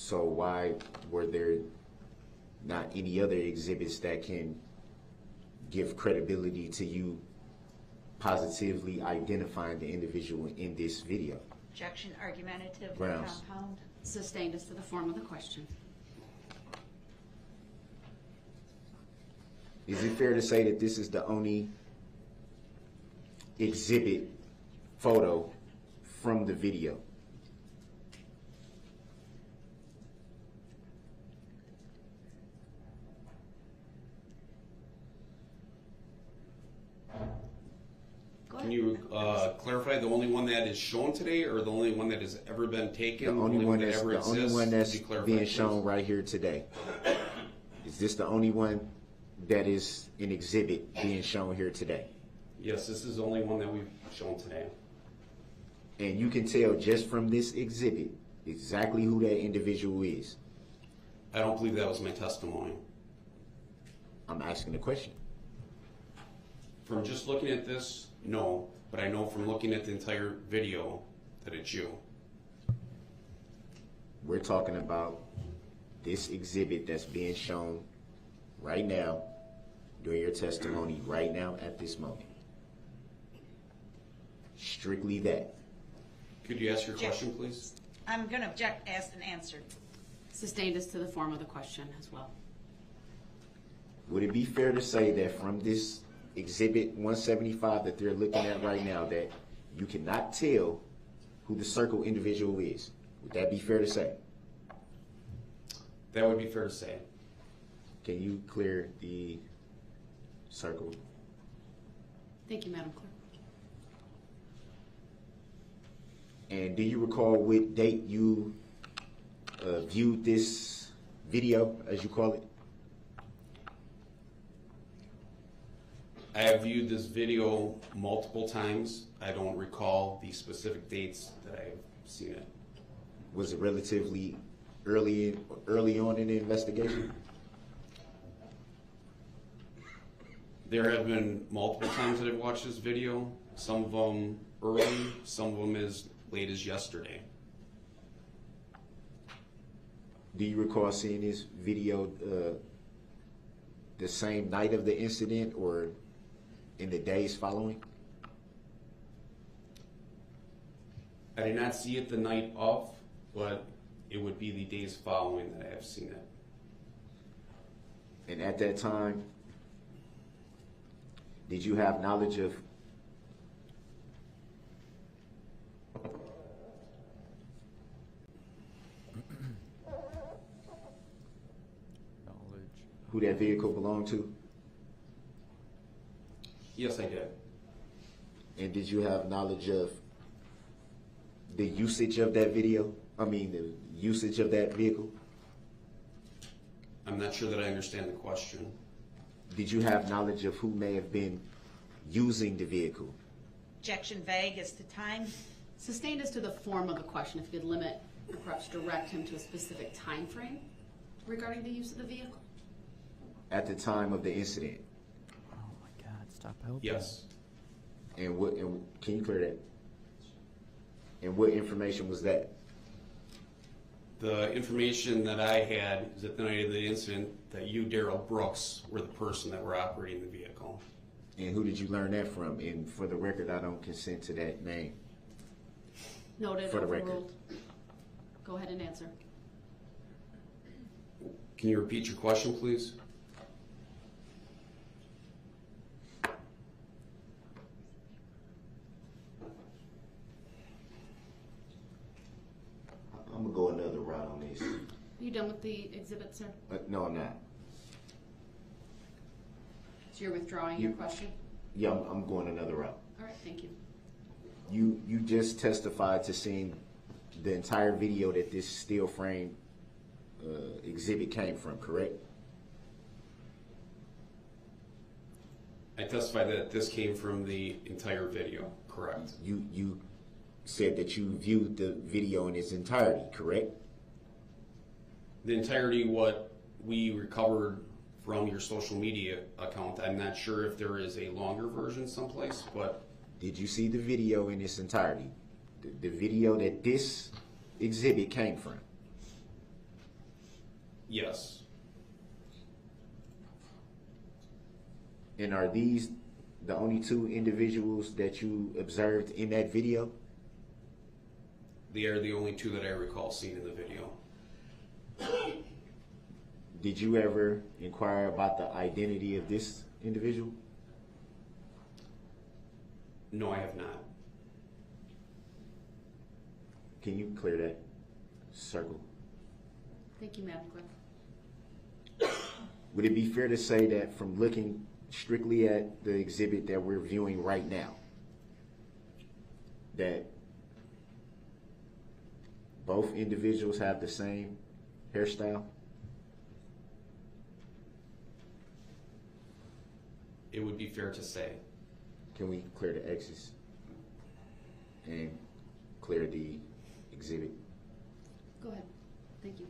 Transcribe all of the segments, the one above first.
So why were there not any other exhibits that can give credibility to you positively identifying the individual in this video? Objection, argumentative, Grounds. compound. Sustained as to the form of the question. Is it fair to say that this is the only exhibit photo from the video? Can you clarify the only one that is shown today, or the only one that has ever been taken? The only one that that's ever the only exists? one that's Could you clarify, being please? shown right here today. Is this the only one that is an exhibit being shown here today? Yes, this is the only one that we've shown today. And you can tell just from this exhibit exactly who that individual is. I don't believe that was my testimony. I'm asking the question. From just looking at this, no, but I know from looking at the entire video that it's you. We're talking about this exhibit that's being shown right now during your testimony right now at this moment. Strictly that. Could you ask your question, please? I'm going to object, asked and answered. Sustained as to the form of the question as well. Would it be fair to say that from this exhibit 175 that they're looking at right now that you cannot tell who the circle individual is? Would that be fair to say? That would be fair to say. Can you clear the circle? Thank you, Madam Clerk. And do you recall what date you viewed this video, as you call it? I have viewed this video multiple times. I don't recall the specific dates that I've seen it. Was it relatively early on in the investigation? There have been multiple times that I've watched this video. Some of them early, some of them as late as yesterday. Do you recall seeing this video the same night of the incident or in the days following? I did not see it the night of, but it would be the days following that I have seen it. And at that time, did you have knowledge of who that vehicle belonged to? Yes, I did. And did you have knowledge of the usage of that video? I mean, the usage of that vehicle? I'm not sure that I understand the question. Did you have knowledge of who may have been using the vehicle? Objection, vague as to time. Sustained as to the form of the question, if you could limit or perhaps direct him to a specific time frame regarding the use of the vehicle. At the time of the incident? Oh my God, stop helping. Yes. And what? And can you clear that? And what information was that? The information that I had is at the night of the incident that you, Darrell Brooks, were the person that were operating the vehicle. And who did you learn that from? And for the record, I don't consent to that name. Noted, For the record. overruled. Go ahead and answer. Can you repeat your question, please? I'm gonna go another route on this. Are you done with the exhibit, sir? No, I'm not. So you're withdrawing your question? Yeah, I'm going another route. All right, thank you. You just testified to seeing the entire video that this steel frame exhibit came from, correct? I testified that this came from the entire video, correct? You said that you viewed the video in its entirety, correct? The entirety, what we recovered from your social media account. I'm not sure if there is a longer version someplace, but Did you see the video in its entirety? The video that this exhibit came from? Yes. And are these the only two individuals that you observed in that video? They are the only two that I recall seeing in the video. Did you ever inquire about the identity of this individual? No, I have not. Can you clear that circle? Thank you, Madam Clerk. Would it be fair to say that from looking strictly at the exhibit that we're viewing right now, that both individuals have the same hairstyle? It would be fair to say. Can we clear the X's and clear the exhibit? Go ahead. Thank you.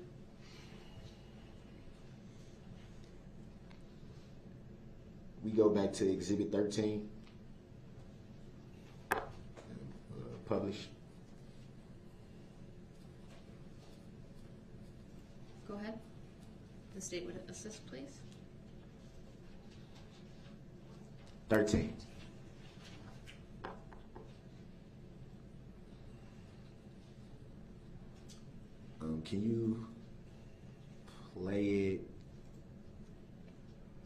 We go back to Exhibit 13, published. Go ahead. The state would assist, please. 13. Can you play it?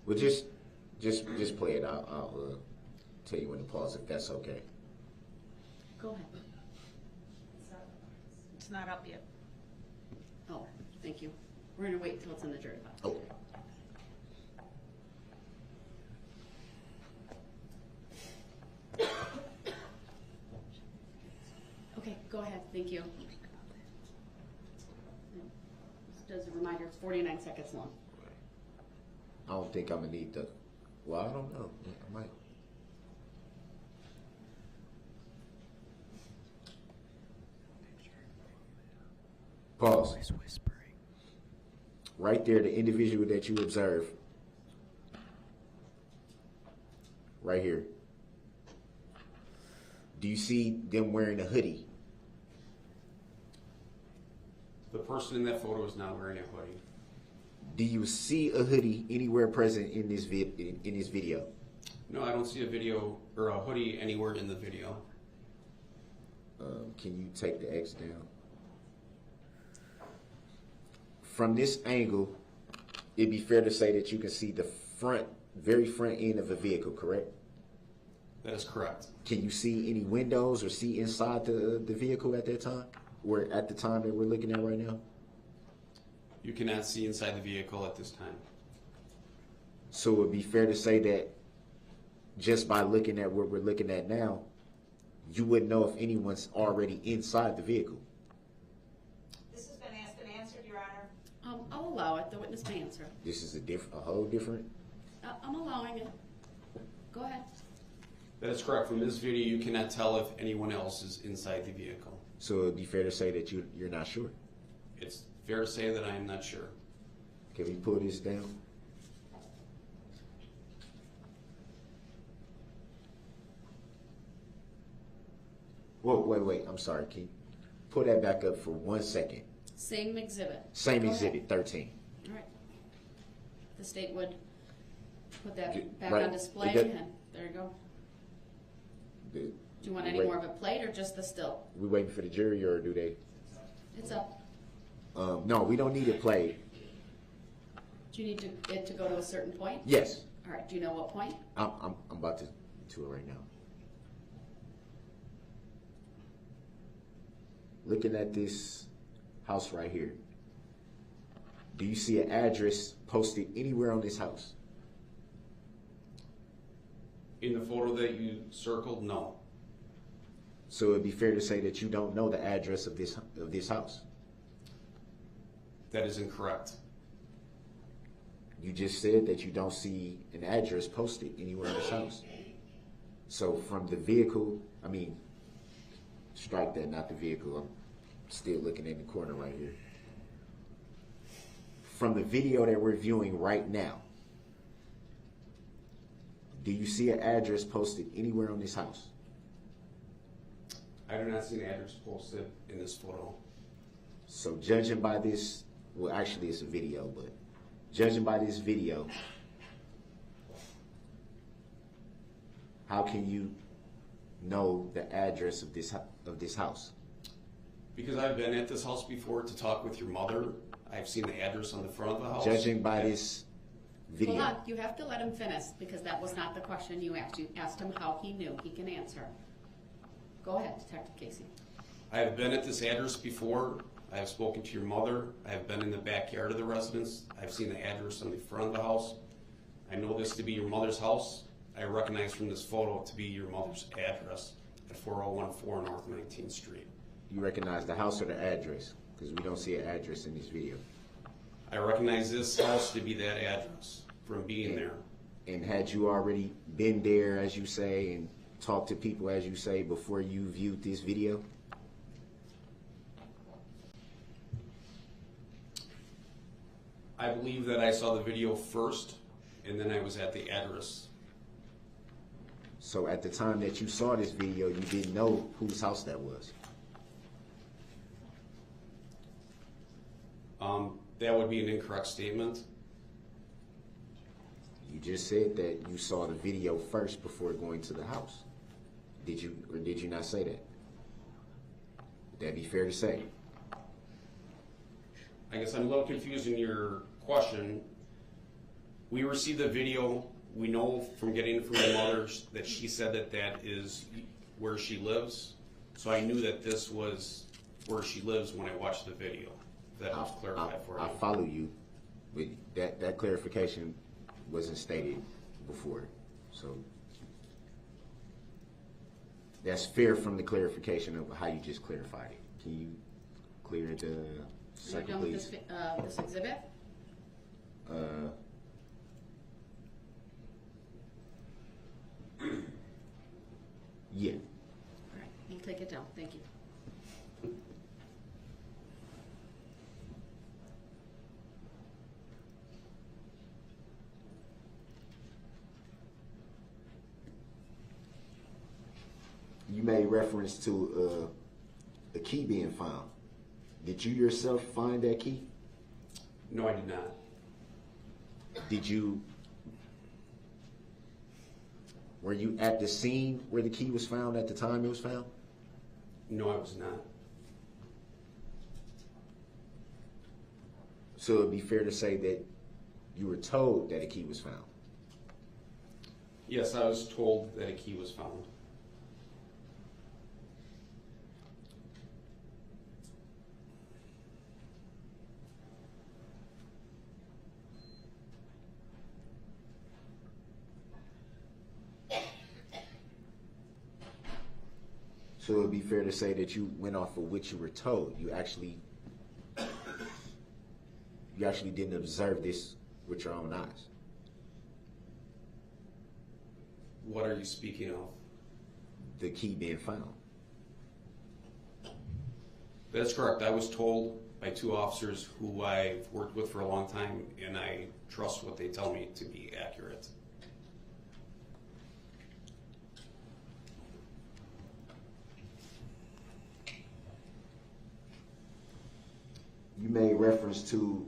Well, just play it. I'll tell you when to pause if that's okay. Go ahead. It's not up yet. Oh, thank you. We're going to wait until it's in the jury box. Okay. Okay, go ahead. Thank you. Just as a reminder, it's 49 seconds long. I don't think I'm gonna need the. Well, I don't know. I might. Pause. Always whispering. Right there, the individual that you observe. Right here. Do you see them wearing a hoodie? The person in that photo is not wearing a hoodie. Do you see a hoodie anywhere present in this video? No, I don't see a video or a hoodie anywhere in the video. Can you take the X down? From this angle, it'd be fair to say that you can see the very front end of a vehicle, correct? That is correct. Can you see any windows or see inside the vehicle at that time? Or at the time that we're looking at right now? You cannot see inside the vehicle at this time. So it would be fair to say that just by looking at what we're looking at now, you wouldn't know if anyone's already inside the vehicle. This has been asked and answered, Your Honor. I'll allow it. The witness may answer. This is a whole different. I'm allowing it. Go ahead. That is correct. From this video, you cannot tell if anyone else is inside the vehicle. So it would be fair to say that you're not sure. It's fair to say that I am not sure. Can we pull this down? Whoa, wait. I'm sorry. Can you pull that back up for 1 second? Same exhibit. Same Go exhibit, ahead. 13. All right. The state would put that back Right. on display, It does- and there you go. Do Do you want any more of a plate or just the still? we waiting for the jury or do they? It's up. No, we don't need it played. Do you need it to go to a certain point? Yes, All right. Do you know what point? I'm about to it right now. Looking at this house right here, do you see an address posted anywhere on this house? In the photo that you circled, no. So it'd be fair to say that you don't know the address of this house. That is incorrect. You just said that you don't see an address posted anywhere in this house. So from the vehicle, strike that, not the vehicle. I'm still looking in the corner right here. From the video that we're viewing right now, do you see an address posted anywhere on this house? I do not see an address posted in this photo. So judging by this well, actually it's a video, but judging by this video, how can you know the address of this house? Because I've been at this house before to talk with your mother. I've seen the address on the front of the house. Judging by this video. Hold on, you have to let him finish, because that was not the question you asked. You asked him how he knew. He can answer. Go ahead, Detective Casey. I have been at this address before. I have spoken to your mother. I have been in the backyard of the residence. I've seen the address on the front of the house. I know this to be your mother's house. I recognize from this photo to be your mother's address at 4014 North 19th Street. You recognize the house or the address? Because we don't see an address in this video. I recognize this house to be that address from being there. And had you already been there, as you say, and talked to people, as you say, before you viewed this video? I believe that I saw the video first, and then I was at the address. So at the time that you saw this video, you didn't know whose house that was? That would be an incorrect statement. You just said that you saw the video first before going to the house. Did you, or did you not say that? Would that be fair to say? I guess I'm a little confused in your question. We received the video. We know from getting it from my mother that she said that that is where she lives. So I knew that this was where she lives when I watched the video. That was clarified for I you. follow you, but that clarification wasn't stated before. So that's fair from the clarification of how you just clarified it. Can you clear the You're circle, done with please? this exhibit? Yeah. All right, we'll take it down. Thank you. You made reference to a key being found. Did you yourself find that key? No, I did not. Were you at the scene where the key was found at the time it was found? No, I was not. So it'd be fair to say that you were told that a key was found. Yes, I was told that a key was found. So it'd be fair to say that you went off of what you were told. You actually didn't observe this with your own eyes. What are you speaking of? The key being found. That's correct. I was told by two officers who I've worked with for a long time, and I trust what they tell me to be accurate. You made reference to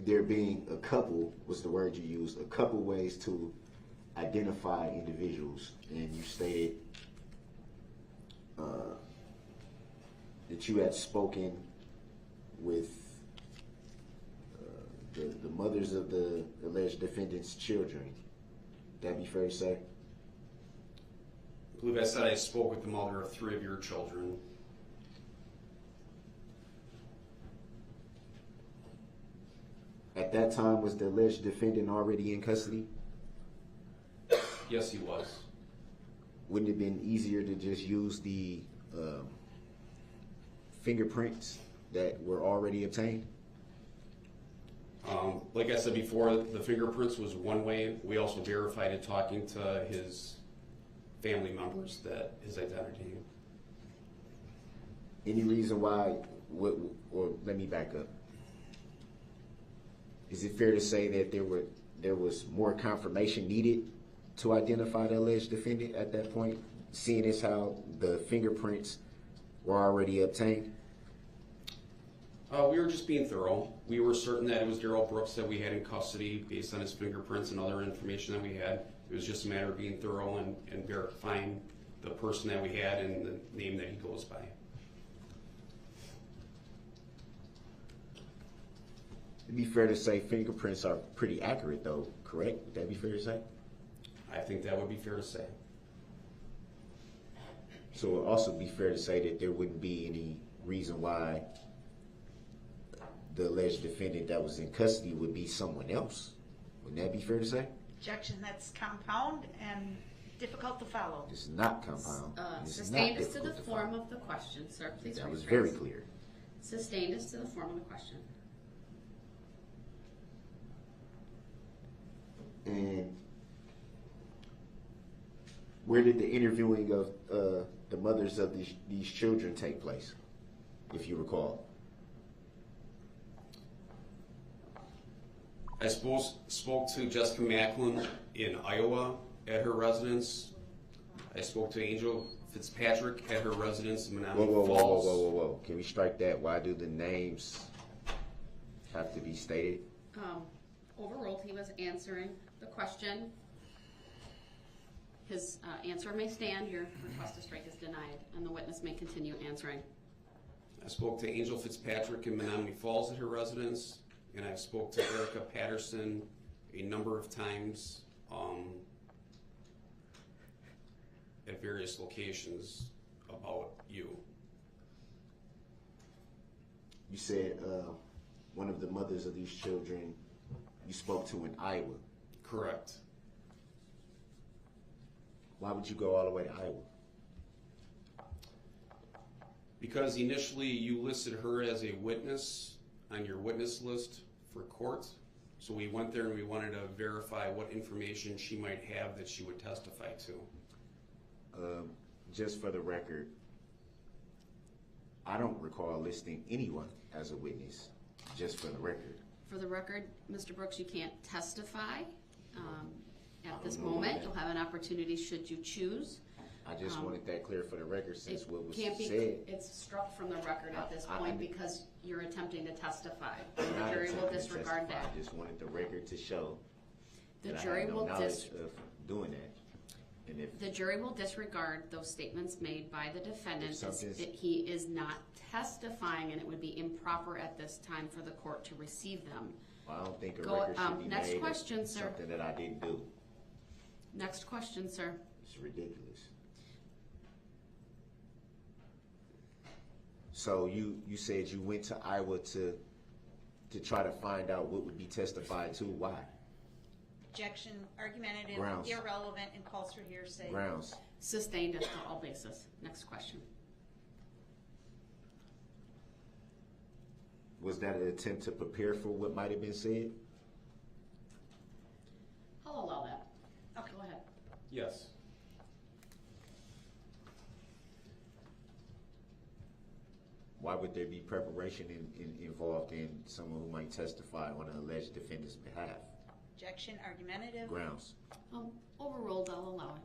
there being a couple, was the word you used, a couple ways to identify individuals, and you stated that you had spoken with the mothers of the alleged defendant's children. That be fair to say? I believe I said I spoke with the mother of 3 of your children. At that time, was the alleged defendant already in custody? Yes, he was. Wouldn't it have been easier to just use the fingerprints that were already obtained? Like I said before, the fingerprints was one way. We also verified it talking to his family members that his identity. Any reason why, or let me back up. Is it fair to say that there was more confirmation needed to identify the alleged defendant at that point, seeing as how the fingerprints were already obtained? We were just being thorough. We were certain that it was Darrell Brooks that we had in custody based on his fingerprints and other information that we had. It was just a matter of being thorough and verifying the person that we had and the name that he goes by. It'd be fair to say fingerprints are pretty accurate, though, correct? Would that be fair to say? I think that would be fair to say. So it would also be fair to say that there wouldn't be any reason why the alleged defendant that was in custody would be someone else. Wouldn't that be fair to say? Objection, that's compound and difficult to follow. This is not compound. This is not Sustained as to the difficult to form follow. of the question, sir. Please That was rephrase. very clear. Sustained as to the form of the question. And where did the interviewing of the mothers of these children take place, if you recall? I spoke to Jessica Macklin in Iowa at her residence. I spoke to Angel Fitzpatrick at her residence in Menominee Falls. Whoa. Can we strike that? Why do the names have to be stated? Overruled, he was answering the question. His answer may stand, your request to strike is denied, and the witness may continue answering. I spoke to Angel Fitzpatrick in Menominee Falls at her residence, and I spoke to Erica Patterson a number of times at various locations about you. You said one of the mothers of these children you spoke to in Iowa. Correct. Why would you go all the way to Iowa? Because initially you listed her as a witness on your witness list for court. So we went there and we wanted to verify what information she might have that she would testify to. Just for the record, I don't recall listing anyone as a witness, just for the record. For the record, Mr. Brooks, you can't testify at this don't know moment. that. You'll have an opportunity should you choose. I just wanted that clear for the record since what was Can't be, said. it's struck from the record at this I- point because you're attempting to testify. I'm The not jury will attempting to disregard testify. that. I just wanted the record to show The that I jury had no will knowledge of doing that. And if The jury will disregard those statements made by the defendant as something's- that he is not testifying, and it would be improper at this time for the court to receive them. I don't think a Go- record should be next made of question, sir. something that I didn't do. Next question, sir. It's ridiculous. So you said you went to Iowa to try to find out what would be testified to. Why? Objection, argumentative, Grounds. irrelevant, and calls for hearsay. Grounds. Sustained as to all basis. Next question. Was that an attempt to prepare for what might have been said? I'll allow that. Okay. Go ahead. Yes. Why would there be preparation involved in someone who might testify on an alleged defendant's behalf? Objection, argumentative. Grounds. Overruled, I'll allow it.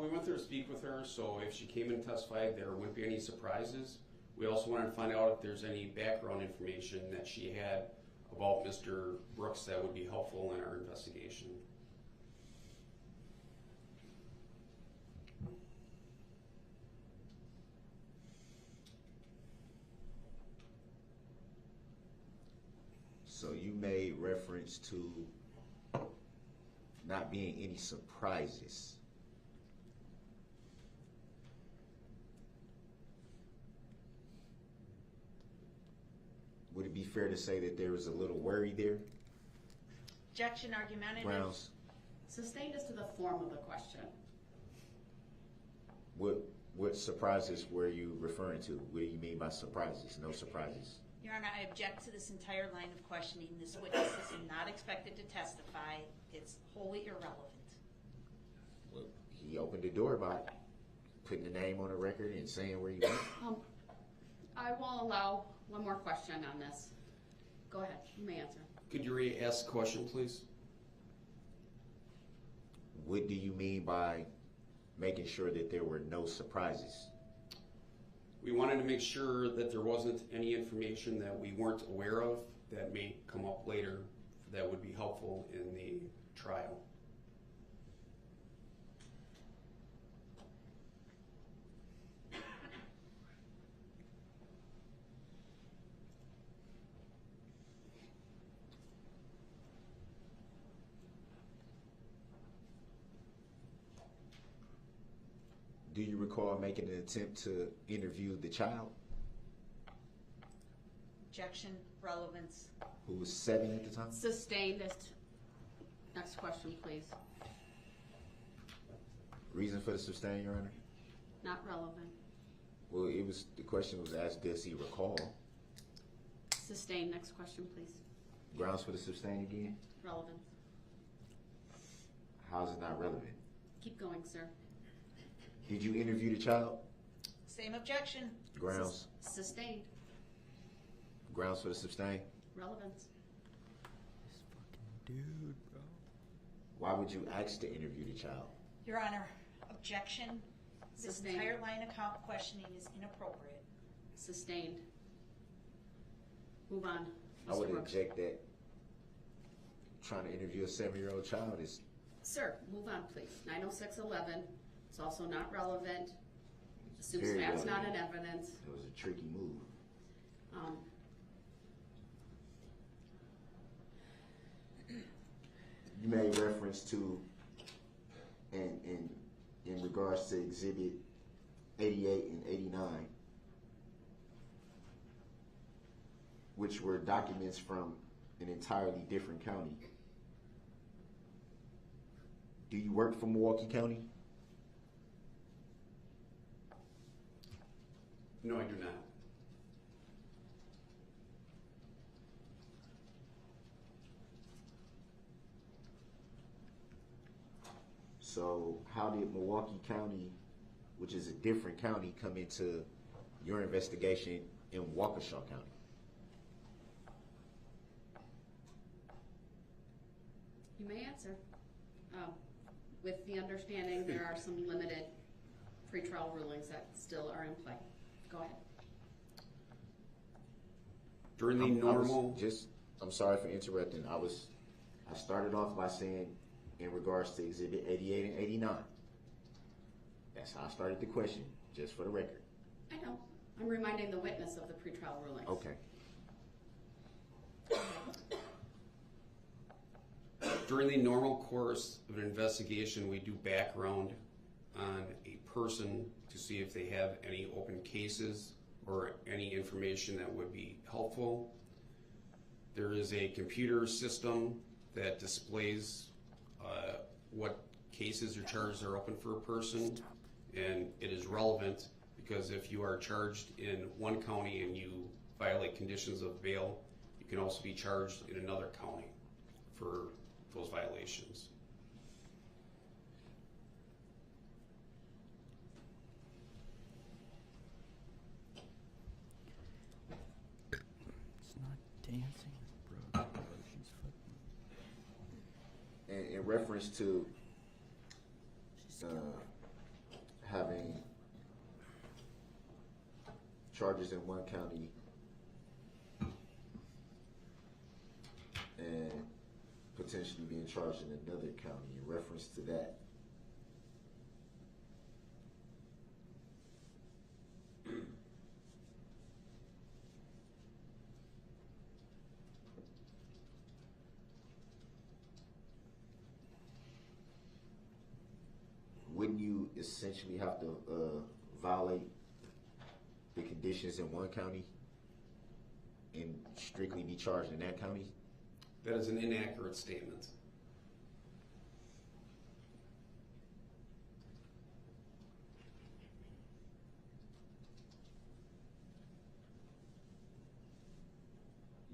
We went there to speak with her, so if she came and testified, there wouldn't be any surprises. We also wanted to find out if there's any background information that she had about Mr. Brooks that would be helpful in our investigation. So you made reference to not being any surprises. Would it be fair to say that there was a little worry there? Objection, argumentative. Grounds. Sustained as to the form of the question. What surprises were you referring to? What do you mean by surprises? No surprises. Your Honor, I object to this entire line of questioning. This witness is not expected to testify. It's wholly irrelevant. Well, he opened the door by putting the name on the record and saying where he went. I will allow one more question on this. Go ahead, you may answer. Could you re-ask the question, please? What do you mean by making sure that there were no surprises? We wanted to make sure that there wasn't any information that we weren't aware of that may come up later that would be helpful in the trial. Do you recall making an attempt to interview the child, Objection, relevance. who was 7 at the time? Sustained as next question, please. Reason for the sustain, Your Honor? Not relevant. Well, the question was asked, does he recall? Sustained, next question, please. Grounds for the sustain again? Relevant. How is it not relevant? Keep going, sir. Did you interview the child? Same objection. Grounds. Sustained. Grounds for the sustain? Relevant. This fucking dude, bro. Why would you ask to interview the child? Your Honor, objection. This Sustained. entire line of questioning is inappropriate. Sustained. Move on. I would Mr. Brooks. object that trying to interview a 7-year-old child is. Sir, move on, please. 90611. It's also not relevant. Assumes Very that's not relevant. in evidence. It was a tricky move. You made reference to, in regards to Exhibit 88 and 89, which were documents from an entirely different county. Do you work for Milwaukee County? No, I do not. So how did Milwaukee County, which is a different county, come into your investigation in Waukesha County? You may answer. With the understanding there are some limited pretrial rulings that still are in play. Go ahead. During the normal, I'm sorry for interrupting. I started off by saying in regards to Exhibit 88 and 89. That's how I started the question, just for the record. I know. I'm reminding the witness of the pretrial rulings. Okay. during the normal course of an investigation, we do background on a person to see if they have any open cases or any information that would be helpful. There is a computer system that displays what cases or charges are open for a person, and it is relevant because if you are charged in one county and you violate conditions of bail, you can also be charged in another county for those violations. It's not dancing, bro. She's fucking. In reference to having charges in one county and potentially being charged in another county, in reference to that, wouldn't you essentially have to violate the conditions in one county and strictly be charged in that county? That is an inaccurate statement.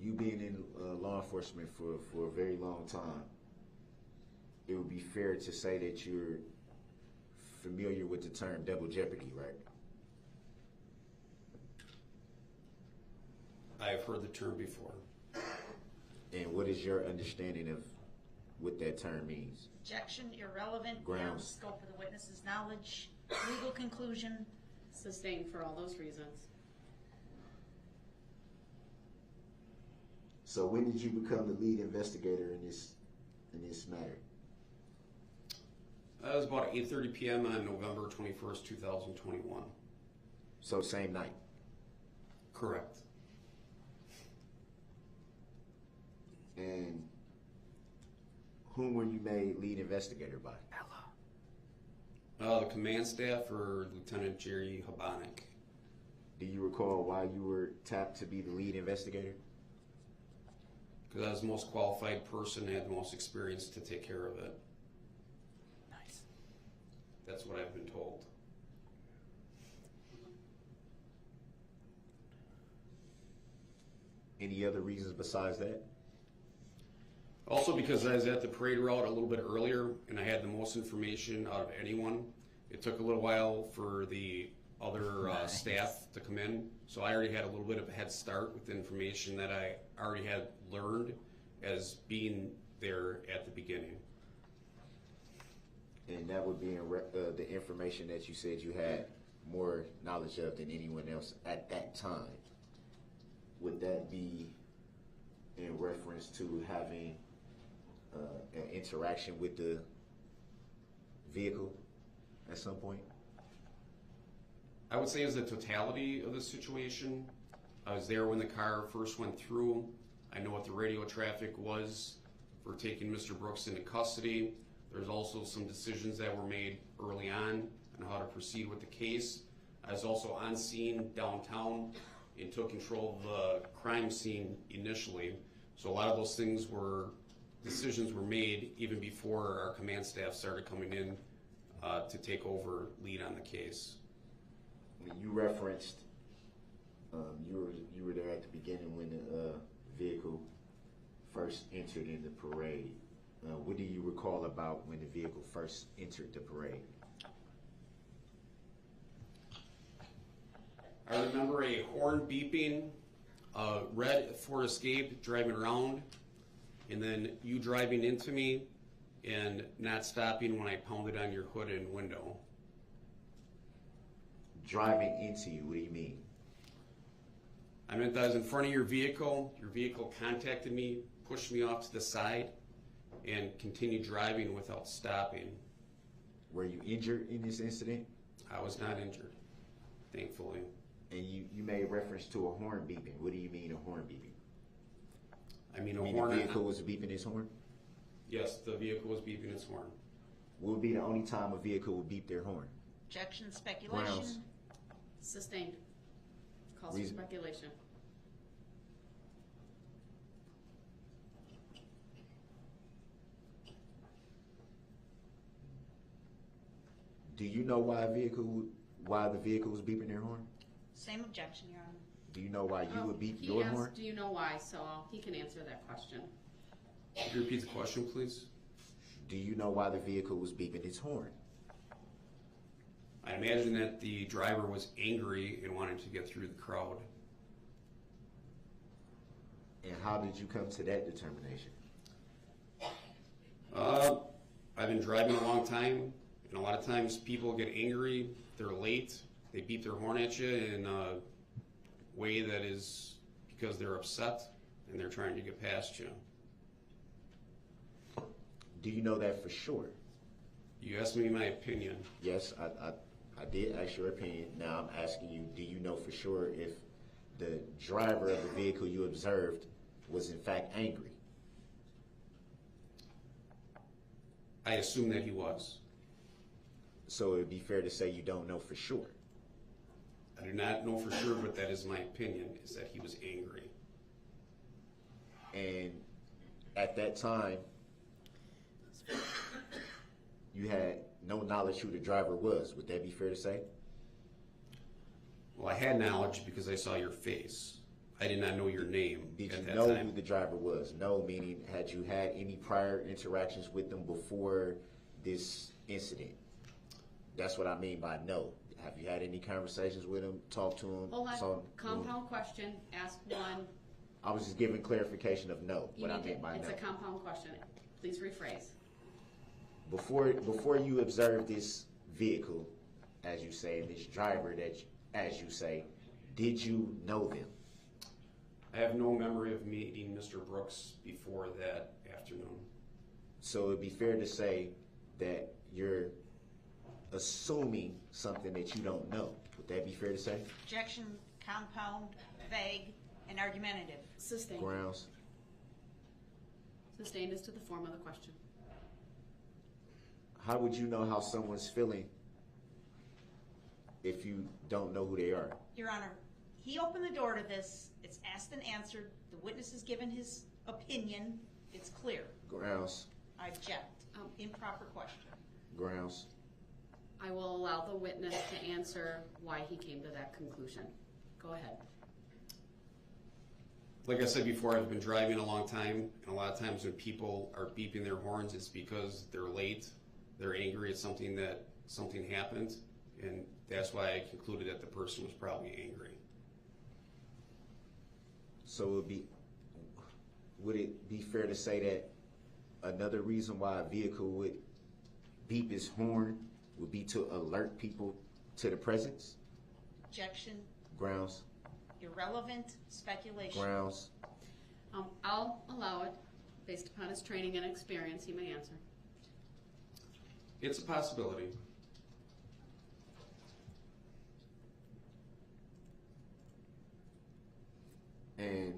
You being in law enforcement for a very long time, it would be fair to say that you're familiar with the term double jeopardy, right? I have heard the term before. And what is your understanding of what that term means? Objection, irrelevant, beyond the Grounds. scope of the witness's knowledge. Legal conclusion, Sustained for all those reasons. So when did you become the lead investigator in this matter? That was about 8:30 p.m. on November 21st, 2021. So same night. Correct. And whom were you made lead investigator by? The command staff or Lieutenant Jerry Habanik. Do you recall why you were tapped to be the lead investigator? Because I was the most qualified person and had the most experience to take care of it. Nice. That's what I've been told. Any other reasons besides that? Also because I was at the parade route a little bit earlier and I had the most information out of anyone. It took a little while for the other staff to come in, so I already had a little bit of a head start with the information that I already had learned as being there at the beginning. And that would be the information that you said you had more knowledge of than anyone else at that time. Would that be in reference to having an interaction with the vehicle at some point? I would say as the totality of the situation, I was there when the car first went through. I know what the radio traffic was for taking Mr. Brooks into custody. There's also some decisions that were made early on how to proceed with the case. I was also on scene downtown and took control of the crime scene initially. So a lot of those decisions were made even before our command staff started coming in to take over lead on the case. You referenced you were there at the beginning when the vehicle first entered in the parade. What do you recall about when the vehicle first entered the parade? I remember a horn beeping, red Ford Escape driving around, and then you driving into me and not stopping when I pounded on your hood and window. Driving into you, what do you mean? I meant that I was in front of your vehicle contacted me, pushed me off to the side, and continued driving without stopping. Were you injured in this incident? I was not injured, thankfully. And you made reference to a horn beeping. What do you mean a horn beeping? I mean, The vehicle was beeping its horn? Yes, the vehicle was beeping its horn. What would be the only time a vehicle would beep their horn? Objection, speculation. Grounds. Sustained. Calls for Reason. speculation. Do you know why the vehicle was beeping their horn? Same objection, Your Honor. Do you know why you would beep He your asked, horn? do you know why? So he can answer that question. Could you repeat the question, please? Do you know why the vehicle was beeping its horn? I imagine that the driver was angry and wanted to get through the crowd. And how did you come to that determination? I've been driving a long time, and a lot of times people get angry, they're late, they beep their horn at you in a way that is because they're upset and they're trying to get past you. Do you know that for sure? You asked me my opinion. Yes, I did ask your opinion. Now I'm asking you, do you know for sure if the driver of the vehicle you observed was in fact angry? I assume that he was. So it would be fair to say you don't know for sure. I do not know for sure, but that is my opinion, is that he was angry. And at that time, you had no knowledge who the driver was. Would that be fair to say? Well, I had knowledge because I saw your face. I did not know your name Did at you that know time. who the driver was? No, meaning had you had any prior interactions with them before this incident? That's what I mean by no. Have you had any conversations with him, talked to him? Hold on. saw- Compound question. Ask one. I was just giving clarification of no, You what I need to- meant by it's no. a compound question. Please rephrase. Before you observed this vehicle as you say, and this driver that, as you say, did you know them? I have no memory of meeting Mr. Brooks before that afternoon. So it'd be fair to say that you're assuming something that you don't know. Would that be fair to say? Objection, compound, vague, and argumentative. Sustained. Grounds. Sustained is to the form of the question. How would you know how someone's feeling if you don't know who they are? Your Honor, he opened the door to this. It's asked and answered. The witness has given his opinion. It's clear. Grounds. I object. Improper question. Grounds. I will allow the witness to answer why he came to that conclusion. Go ahead. Like I said before, I've been driving a long time, and a lot of times when people are beeping their horns, it's because they're late, they're angry at something happened, and that's why I concluded that the person was probably angry. So would it be fair to say that another reason why a vehicle would beep its horn would be to alert people to the presence? Objection. Grounds. Irrelevant speculation. Grounds. I'll allow it. Based upon his training and experience, he may answer. It's a possibility. And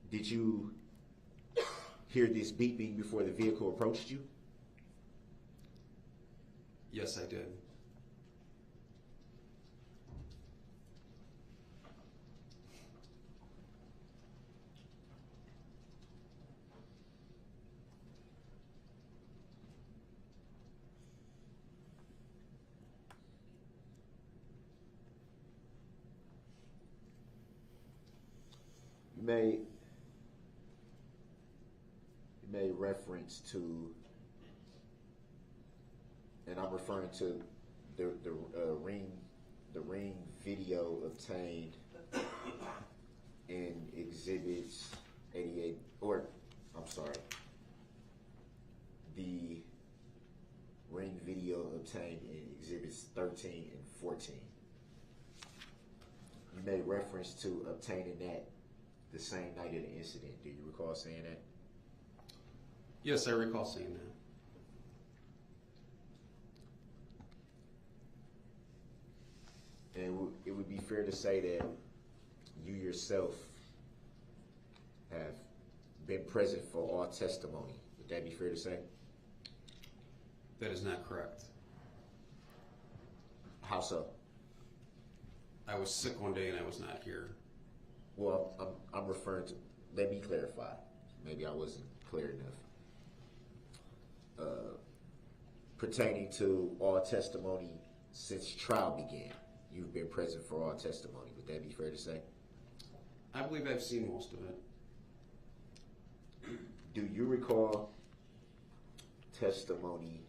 did you hear this beeping before the vehicle approached you? Yes, I did. You made reference to, and I'm referring to the ring video obtained in exhibits 88, or I'm sorry, the ring video obtained in exhibits 13 and 14. You made reference to obtaining that the same night of the incident. Do you recall saying that? Yes, I recall saying that. And it would be fair to say that you yourself have been present for all testimony. Would that be fair to say? That is not correct. How so? I was sick one day and I was not here. Well, I'm referring to, let me clarify. Maybe I wasn't clear enough. Pertaining to all testimony since trial began, you've been present for all testimony. Would that be fair to say? I believe I've seen most of it. Do you recall testimony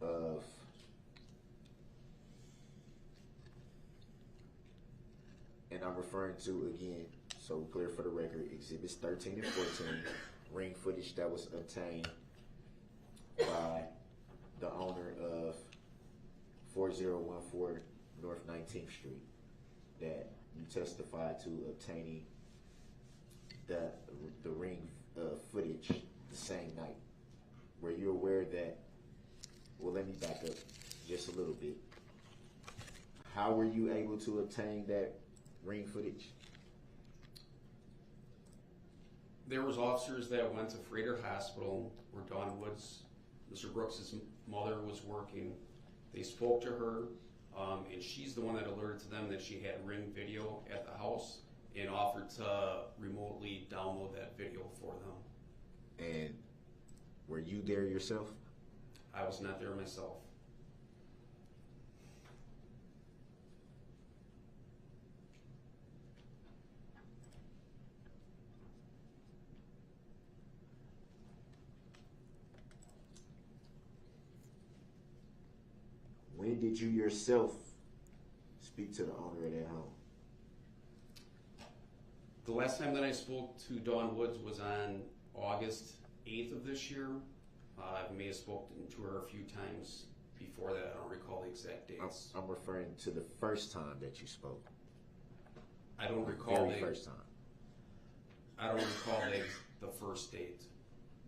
of and I'm referring to, again, so clear for the record, exhibits 13 and 14, ring footage that was obtained by the owner of 4014 North 19th Street, that you testified to obtaining the ring footage the same night. Were you aware that, well, let me back up just a little bit. How were you able to obtain that ring footage? There was officers that went to Freighter Hospital where Dawn Woods, Mr. Brooks' mother, was working. They spoke to her, and she's the one that alerted to them that she had ring video at the house and offered to remotely download that video for them. And were you there yourself? I was not there myself. When did you yourself speak to the owner of that home? The last time that I spoke to Dawn Woods was on August 8th of this year. I may have spoken to her a few times before that. I don't recall the exact dates. I'm referring to the first time that you spoke. I don't The recall very first time. I don't recall the first date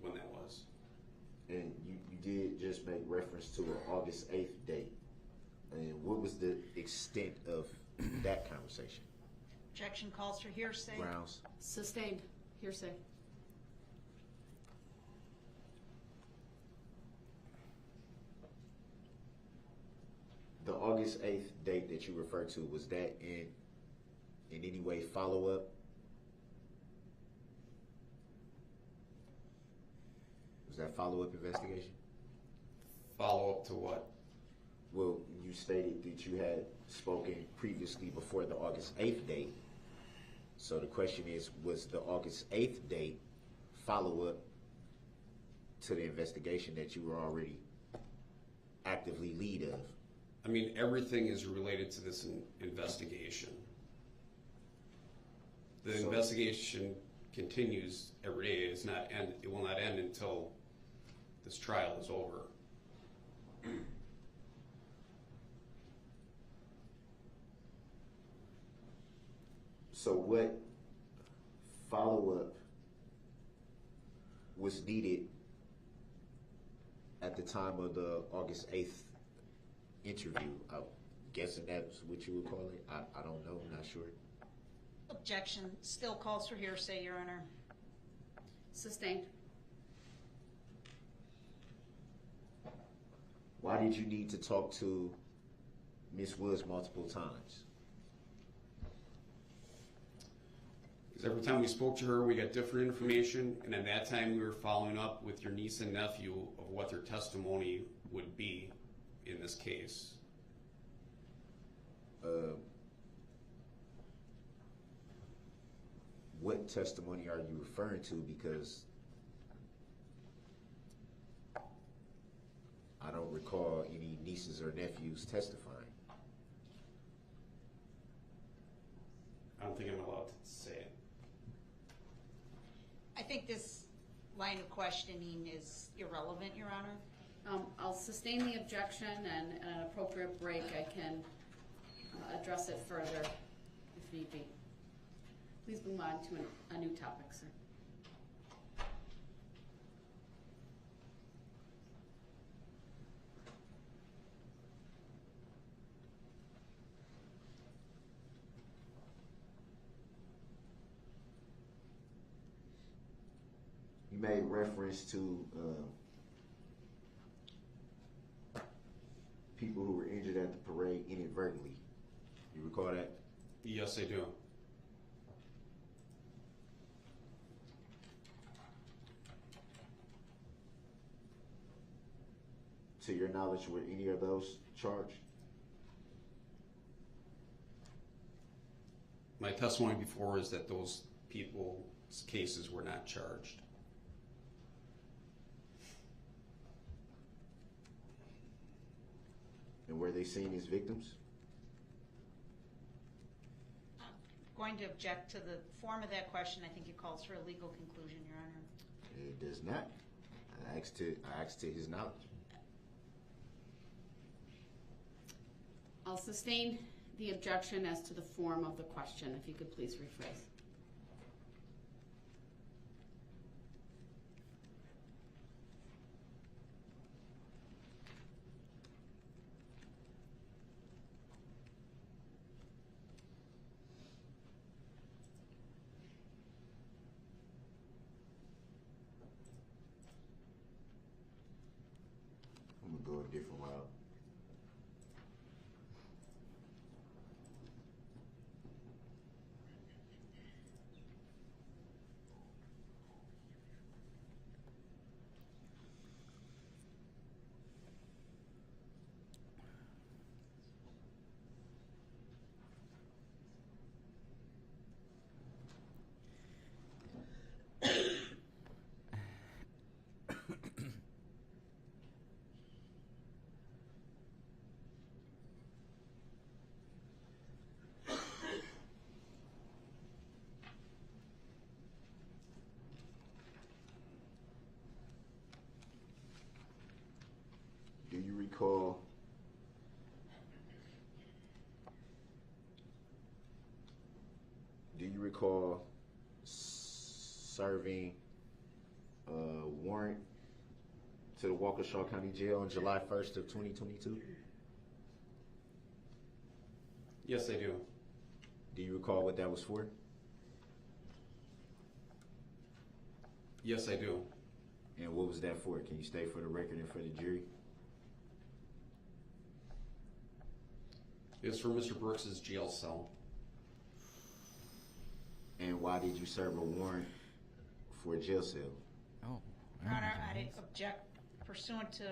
when that was. And you did just make reference to an August 8th date. And what was the extent of that conversation? Objection calls for hearsay. Grounds? Sustained. Hearsay. The August 8th date that you referred to, was that in any way follow-up? Was that follow-up investigation? Follow up to what? Well, you stated that you had spoken previously before the August 8th date. So the question is, was the August 8th date follow-up to the investigation that you were already actively lead of? I mean, everything is related to this investigation. The So- investigation continues every day. It's not end. It will not end until this trial is over. So what follow-up was needed at the time of the August 8th interview? I'm guessing that's what you would call it. I don't know. I'm not sure. Objection still calls for hearsay, Your Honor. Sustained. Why did you need to talk to Miss Woods multiple times? Because every time we spoke to her, we got different information, and at that time, we were following up with your niece and nephew of what their testimony would be in this case. What testimony are you referring to? Because I don't recall any nieces or nephews testifying. I don't think I'm allowed to say it. I think this line of questioning is irrelevant, Your Honor. I'll sustain the objection, and at an appropriate break, I can address it further if need be. Please move on to a new topic, sir. You made reference to people who were injured at the parade inadvertently. You recall that? Yes, I do. To your knowledge, were any of those charged? My testimony before is that those people's cases were not charged. And were they seen as victims? Going to object to the form of that question. I think it calls for a legal conclusion, Your Honor. It does not. I asked to his knowledge. I'll sustain the objection as to the form of the question, if you could please rephrase. I'm gonna go a different route. Do you recall serving a warrant to the Waukesha County Jail on July 1st of 2022? Yes, I do. Do you recall what that was for? Yes, I do. And what was that for? Can you state for the record and for the jury? It was for Mr. Brooks's jail cell. And why did you serve a warrant for a jail cell? Oh. Your Honor, I object pursuant to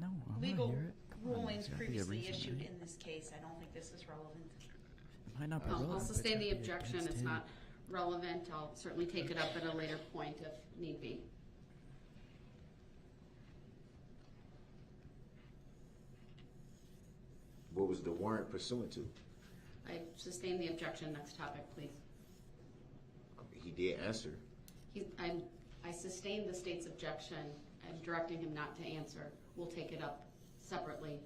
No, I wanna legal hear it. Come on, rulings there's gotta be a previously reason, issued right? in this case. I don't think this is relevant. It might not be I'll relevant, but sustain it's the gotta be objection, against it's him. not relevant, I'll certainly take it up at a later point if need be. What was the warrant pursuant to? I sustain the objection, next topic, please. He did answer. I sustain the state's objection, I'm directing him not to answer, we'll take it up separately.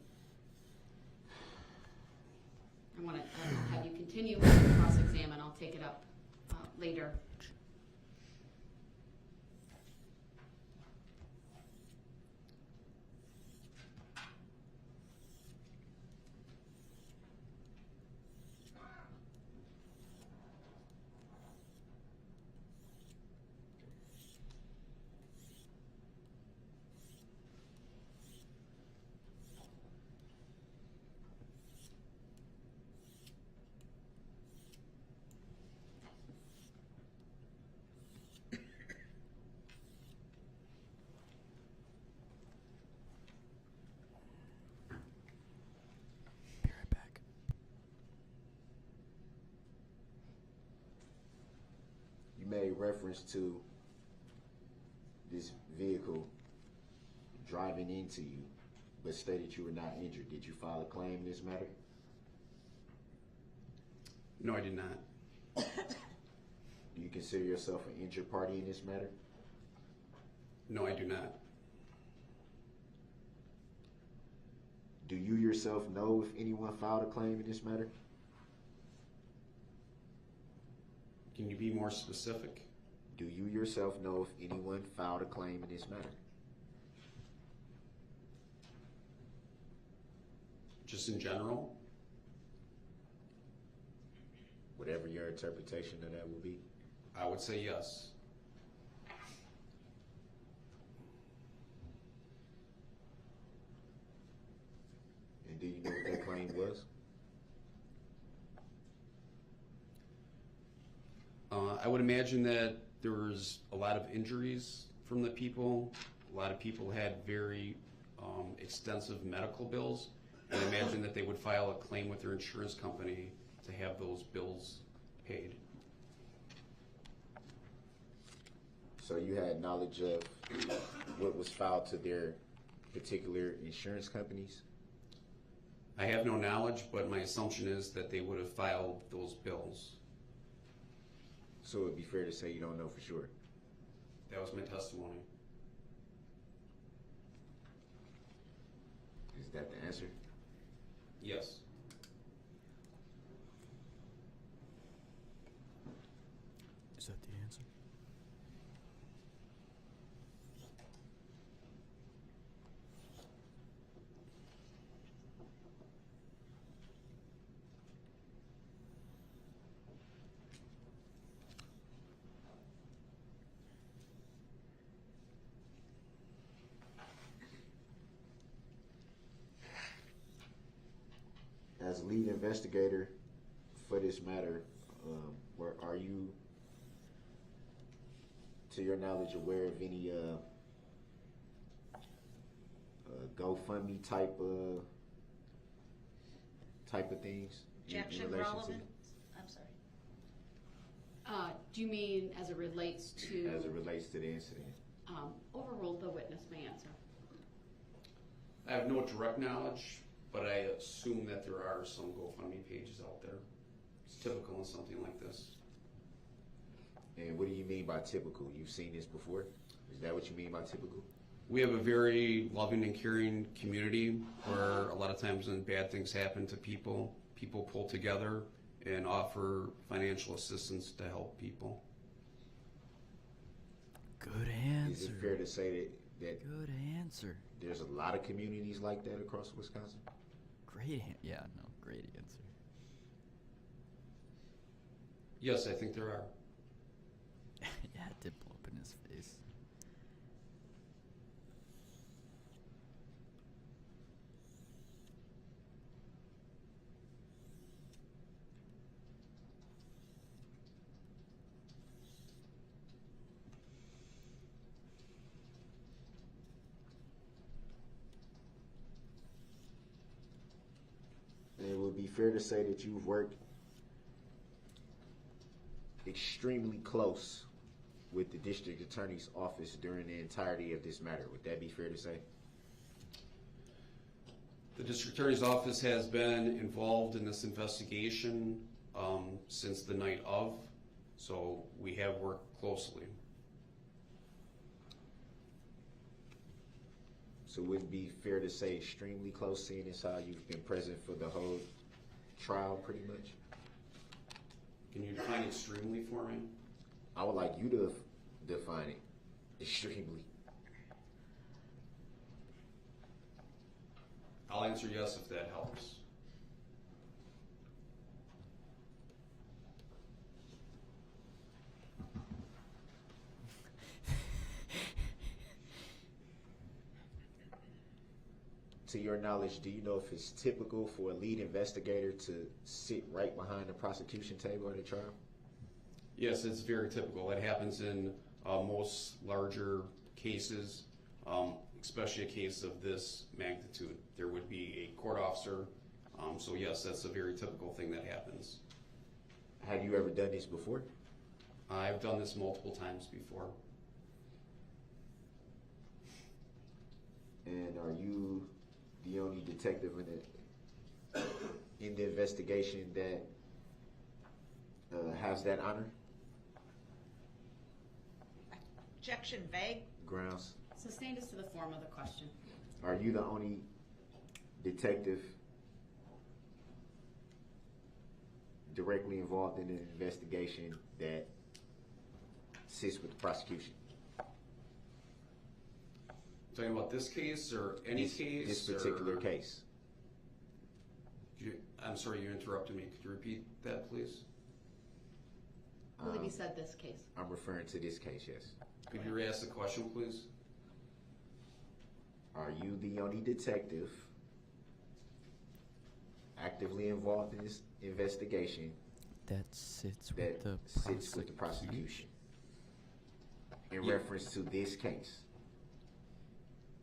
I want to have you continue with the cross-examine, I'll take it up later. Be right back. You made reference to this vehicle driving into you, but stated you were not injured. Did you file a claim in this matter? No, I did not. Do you consider yourself an injured party in this matter? No, I do not. Do you yourself know if anyone filed a claim in this matter? Can you be more specific? Do you yourself know if anyone filed a claim in this matter? Just in general? Whatever your interpretation of that will be. I would say yes. And do you know what that claim was? I would imagine that there was a lot of injuries from the people. A lot of people had very extensive medical bills. And I imagine that they would file a claim with their insurance company to have those bills paid. So you had knowledge of what was filed to their particular insurance companies? I have no knowledge, but my assumption is that they would have filed those bills. So it'd be fair to say you don't know for sure. That was my testimony. Is that the answer? Yes. Is that the answer? As lead investigator for this matter, are you, to your knowledge, aware of any GoFundMe type of things? in Objection relation to- relevant? I'm sorry. Do you mean as it relates to? As it relates to the incident. Overruled, the witness may answer. I have no direct knowledge, but I assume that there are some GoFundMe pages out there. It's typical in something like this. And what do you mean by typical? You've seen this before? Is that what you mean by typical? We have a very loving and caring community where a lot of times when bad things happen to people, people pull together and offer financial assistance to help people. Good Is it fair answer. to say that Good answer. there's a lot of communities like that across Wisconsin? Yeah, no, great answer. Yes, I think there are. Yeah, it did blow up in his face. And it would be fair to say that you've worked extremely close with the district attorney's office during the entirety of this matter. Would that be fair to say? The district attorney's office has been involved in this investigation since the night of, so we have worked closely. So would it be fair to say extremely close, seeing as how you've been present for the whole trial pretty much? Can you define extremely for me? I would like you to define it extremely. I'll answer yes if that helps. To your knowledge, do you know if it's typical for a lead investigator to sit right behind the prosecution table at a trial? Yes, it's very typical. It happens in most larger cases, especially a case of this magnitude. There would be a court officer. So yes, that's a very typical thing that happens. Have you ever done this before? I've done this multiple times before. And are you the only detective in the investigation that has that honor? Objection vague. Grounds. Sustained as to the form of the question. Are you the only detective directly involved in an investigation that sits with the prosecution? Talking about this case or any case? This particular or- case. I'm sorry, you interrupted me. Could you repeat that, please? I believe you said this case. I'm referring to this case, yes. Could you re-ask the question, please? Are you the only detective actively involved in this investigation That sits that with the sits with the prosecution in Yeah. reference to this case?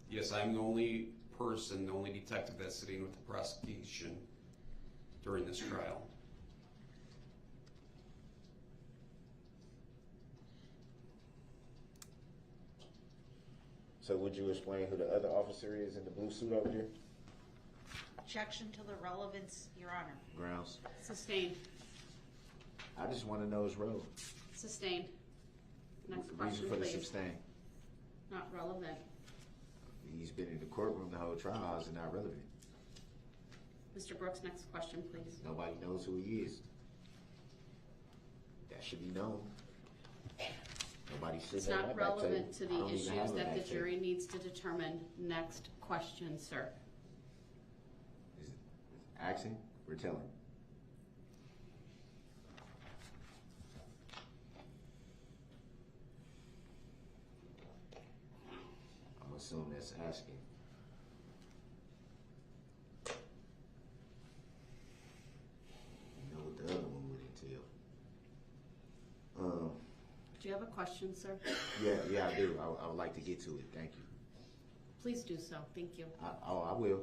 Yes, I'm the only person, the only detective that's sitting with the prosecution during this trial. So would you explain who the other officer is in the blue suit over there? Objection to the relevance, Your Honor. Grounds. Sustained. I just want to know his role. Sustained. Next Reason question, for the please. sustain. Not relevant. He's been in the courtroom the whole trial. How is it not relevant? Mr. Brooks, next question, please. Nobody knows who he is. That should be known. Nobody said It's that. not relevant to the I don't even have issues a that the back jury table. needs to determine. Next question, sir. Is it asking or telling? I'm assuming that's asking. You know what the other one would entail. Do you have a question, sir? Yeah, I do. I would like to get to it. Thank you. Please do so. Thank you. I will.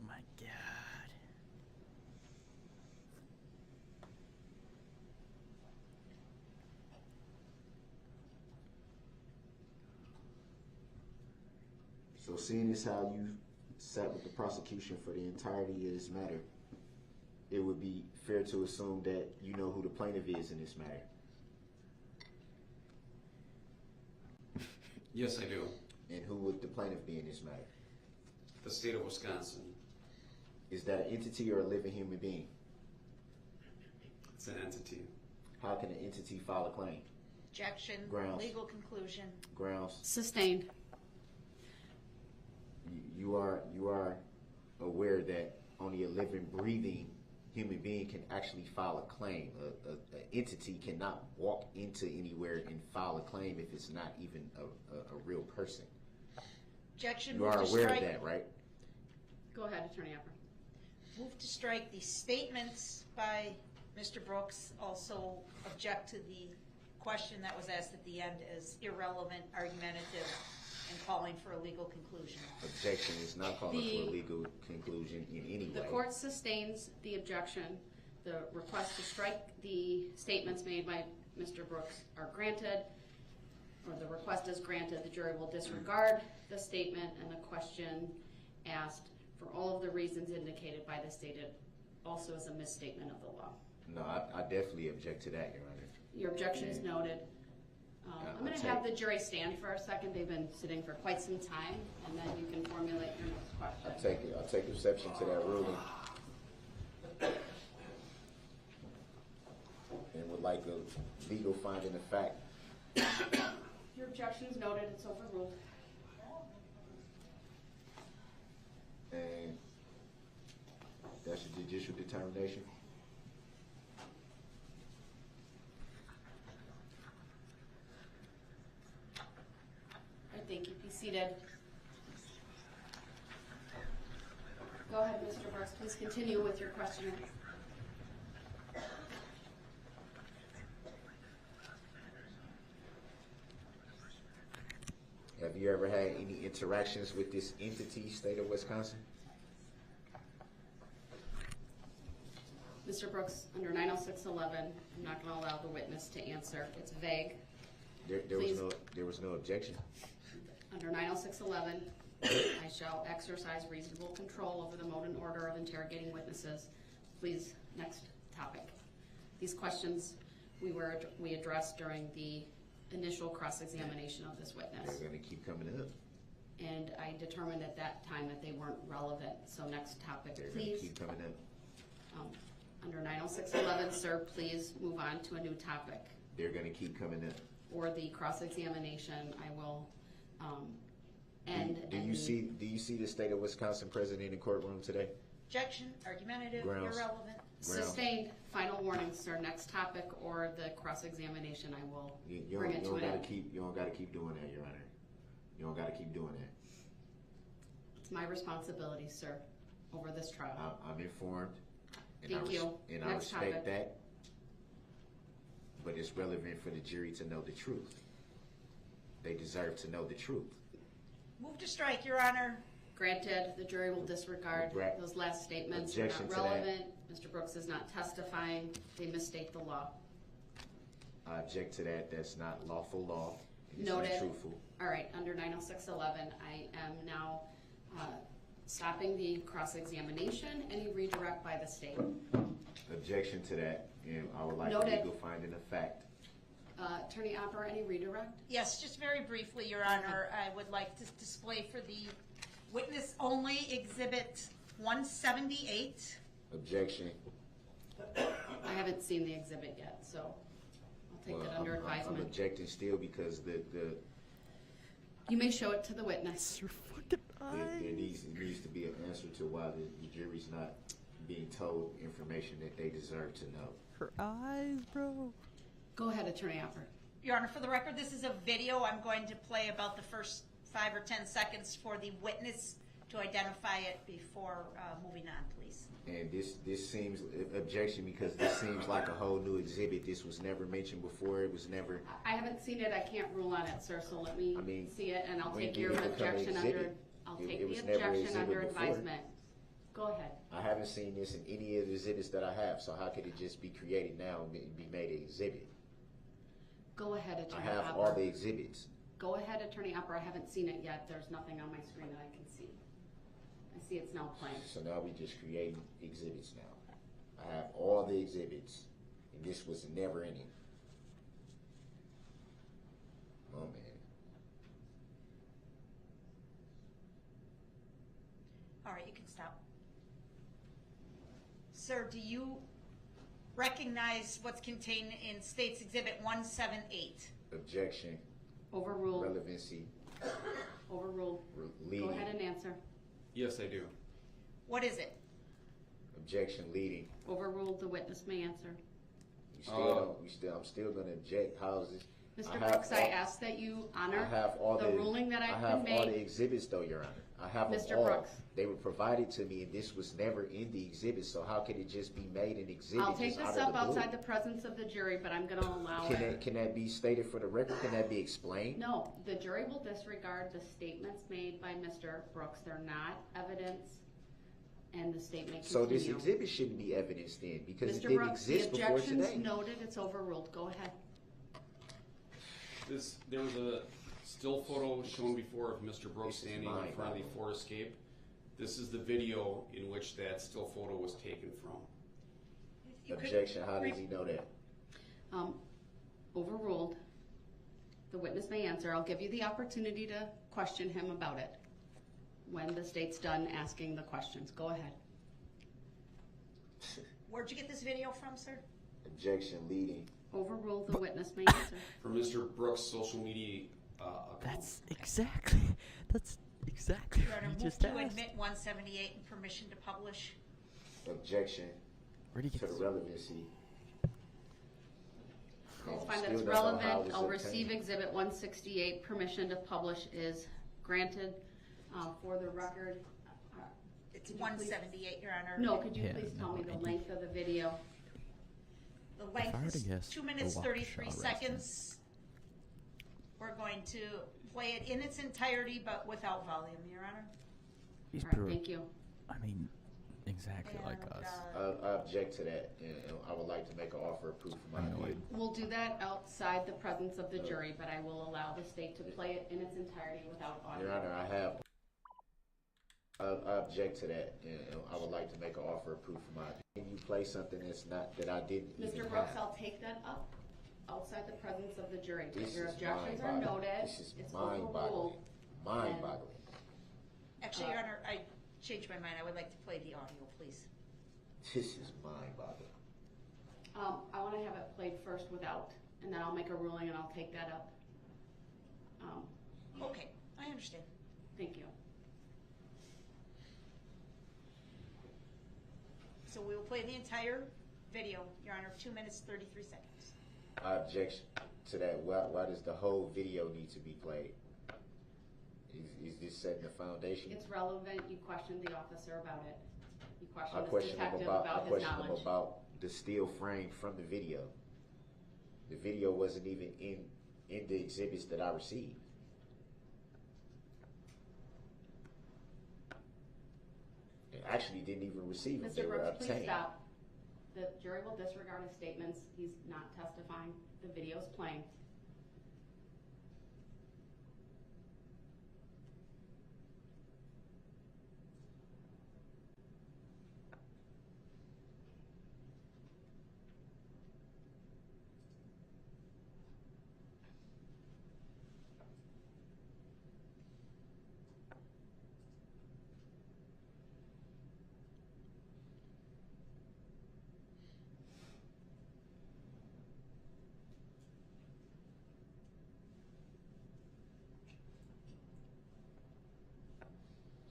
Oh my God. So seeing as how you sat with the prosecution for the entirety of this matter, it would be fair to assume that you know who the plaintiff is in this matter. Yes, I do. And who would the plaintiff be in this matter? The state of Wisconsin. Is that an entity or a living human being? entity. How can an entity file a claim? Objection. Grounds. Legal conclusion. Grounds. Sustained. You are aware that only a living, breathing human being can actually file a claim. An entity cannot walk into anywhere and file a claim if it's not even a real person. Objection. You Move are to aware strike. of that, right? Go ahead, Attorney Apper. Move to strike the statements by Mr. Brooks. Also object to the question that was asked at the end as irrelevant, argumentative, and calling for a legal conclusion. Objection is not calling for a legal conclusion in any The way. court sustains the objection. The request to strike the statements made by Mr. Brooks are granted, or the request is granted. The jury will disregard the statement and the question asked for all of the reasons indicated by the stated also as a misstatement of the law. No, I definitely object to that, Your Honor. Your objection is noted. I'm going to have the jury stand for a second. They've been sitting for quite some time, and then you can formulate your next question. I'll take exception to that ruling. And would like a legal finding of fact. Your objection is noted. It's overruled. And that's a judicial determination. Thank you. Be seated. Go ahead, Mr. Brooks. Please continue with your questioning. Have you ever had any interactions with this entity, state of Wisconsin? Mr. Brooks, under 906.11, I'm not going to allow the witness to answer. It's vague. There was no objection. Under 906.11, I shall exercise reasonable control over the mode and order of interrogating witnesses. Please, next topic. These questions we addressed during the initial cross-examination of this witness. They're going to keep coming up. And I determined at that time that they weren't relevant. So next topic, They're going to please. keep coming up. Under 906.11, sir, please move on to a new topic. They're going to keep coming up. For the cross-examination, I will end. Do you see the state of Wisconsin present in the courtroom today? Objection. Argumentative. Grounds. Irrelevant. Sustained. Final warning, sir. Next topic or the cross-examination, I will bring it to an end. You don't got to keep doing that, Your Honor. You don't got to keep doing that. It's my responsibility, sir, over this trial. I'm informed. And Thank you. And Next I respect topic. that. But it's relevant for the jury to know the truth. They deserve to know the truth. Move to strike, Your Honor. Granted, the jury will disregard those last statements. They're Objection not to that. relevant. Mr. Brooks is not testifying. They misstate the law. I object to that. That's not lawful law. And it's Noted. not truthful. All right, under 906.11, I am now stopping the cross-examination. Any redirect by the state? Objection to that. And I would like a Noted. legal finding of fact. Attorney Opper, any redirect? Yes, just very briefly, Your Honor, I would like to display for the witness only Exhibit 178. Objection. I haven't seen the exhibit yet, so I'll take that under I'm advisement. objecting still because You may show it to the witness. Your fucking there eyes. needs to be an answer to why the jury's not being told information that they deserve to know. Her eyes, bro. Go ahead, Attorney Opper. Your Honor, for the record, this is a video. I'm going to play about the first 5 or 10 seconds for the witness to identify it before moving on, please. And this seems objection because this seems like a whole new exhibit. This was never mentioned before. It was never. I haven't seen it. I can't rule on it, sir. So let me see it, and I'll when take did your it become an objection under. exhibit? I'll It take the was never an objection under exhibit before. advisement. Go ahead. I haven't seen this in any of the exhibits that I have. So how could it just be created now and be made an exhibit? Go ahead, I Attorney have Opper. all the exhibits. Go ahead, Attorney Opper. I haven't seen it yet. There's nothing on my screen that I can see. I see it's now playing. So now we just creating exhibits now. I have all the exhibits, and this was never in it. Oh man. All right, you can stop. Sir, do you recognize what's contained in State's Exhibit 178. Objection. Overruled. Relevancy. Overruled. Leading. Go ahead and answer. Yes, I do. What is it? Objection. Leading. Overruled. The witness may answer. You still don't. I'm still going to object. How's this? Mr. Brooks, I ask that you honor I have all the ruling that I I've have been all the made. exhibits, though, Your Honor. I have them Mr. all. Brooks. They were provided to me, and this was never in the exhibit. So how could it just be made an exhibit? I'll take just this out up of the blue? outside the presence of the jury, but I'm going to allow Can it. that be stated for the record? Can that be explained? No, the jury will disregard the statements made by Mr. Brooks. They're not evidence, and the statement So this continue. exhibit shouldn't be evidence then, because it Mr. didn't Brooks, the exist before objection's today. noted, it's overruled. Go ahead. There was a still photo shown before of Mr. Brooks This is standing in front of the mind-boggling. Ford Escape. This is the video in which that still photo was taken from. You could Objection. How re- does he know that? Overruled. The witness may answer. I'll give you the opportunity to question him about it when the state's done asking the questions. Go ahead. Where'd you get this video from, sir? Objection. Leading. Overruled. The witness may answer. From Mr. Brooks' social media account. That's exactly Your what Honor, you move just to asked. admit 178 and permission to publish. Objection Where'd you to get the this? relevancy. I'll And find that still it's don't know how relevant. it's I'll obtained. receive Exhibit 168. Permission to publish is granted. For the record, It's Could you 178, Your Honor. no, could you Yeah, please tell no, me the I do. length of the video? The If I length were is to guess, 2 minutes, a watch 33 shot seconds. We're going to play it in its entirety, but without volume, Your Honor. He's All right, pure. thank you. I mean, exactly like And, us. I object to that, and I would like to make an offer of proof of my Annoyed. opinion. We'll do that outside the presence of the jury, but I will allow the state to play it in its entirety without Your audio. Honor, I object to that, and I would like to make an offer of proof of my opinion. Can you play something that I didn't even Mr. Brooks, have? I'll take that up outside the presence of the jury. This Your is objections are mind-boggling. noted. This is It's mind-boggling. overruled. Mind-boggling. Actually, Your Honor, I changed my mind. I would like to play the audio, please. This is mind-boggling. I want to have it played first without, and then I'll make a ruling and I'll take that up. Okay, I understand. Thank you. So we will play the entire video, Your Honor, 2 minutes, 33 seconds. I object to that. Why does the whole video need to be played? Is this setting the foundation? It's relevant. You questioned the officer about it. You I questioned this question him detective about about his knowledge. the still frame from the video. The video wasn't even in the exhibits that I received. I actually didn't even receive them. They Mr. were Brooks, please obtained. stop. The jury will disregard his statements. He's not testifying. The video's playing.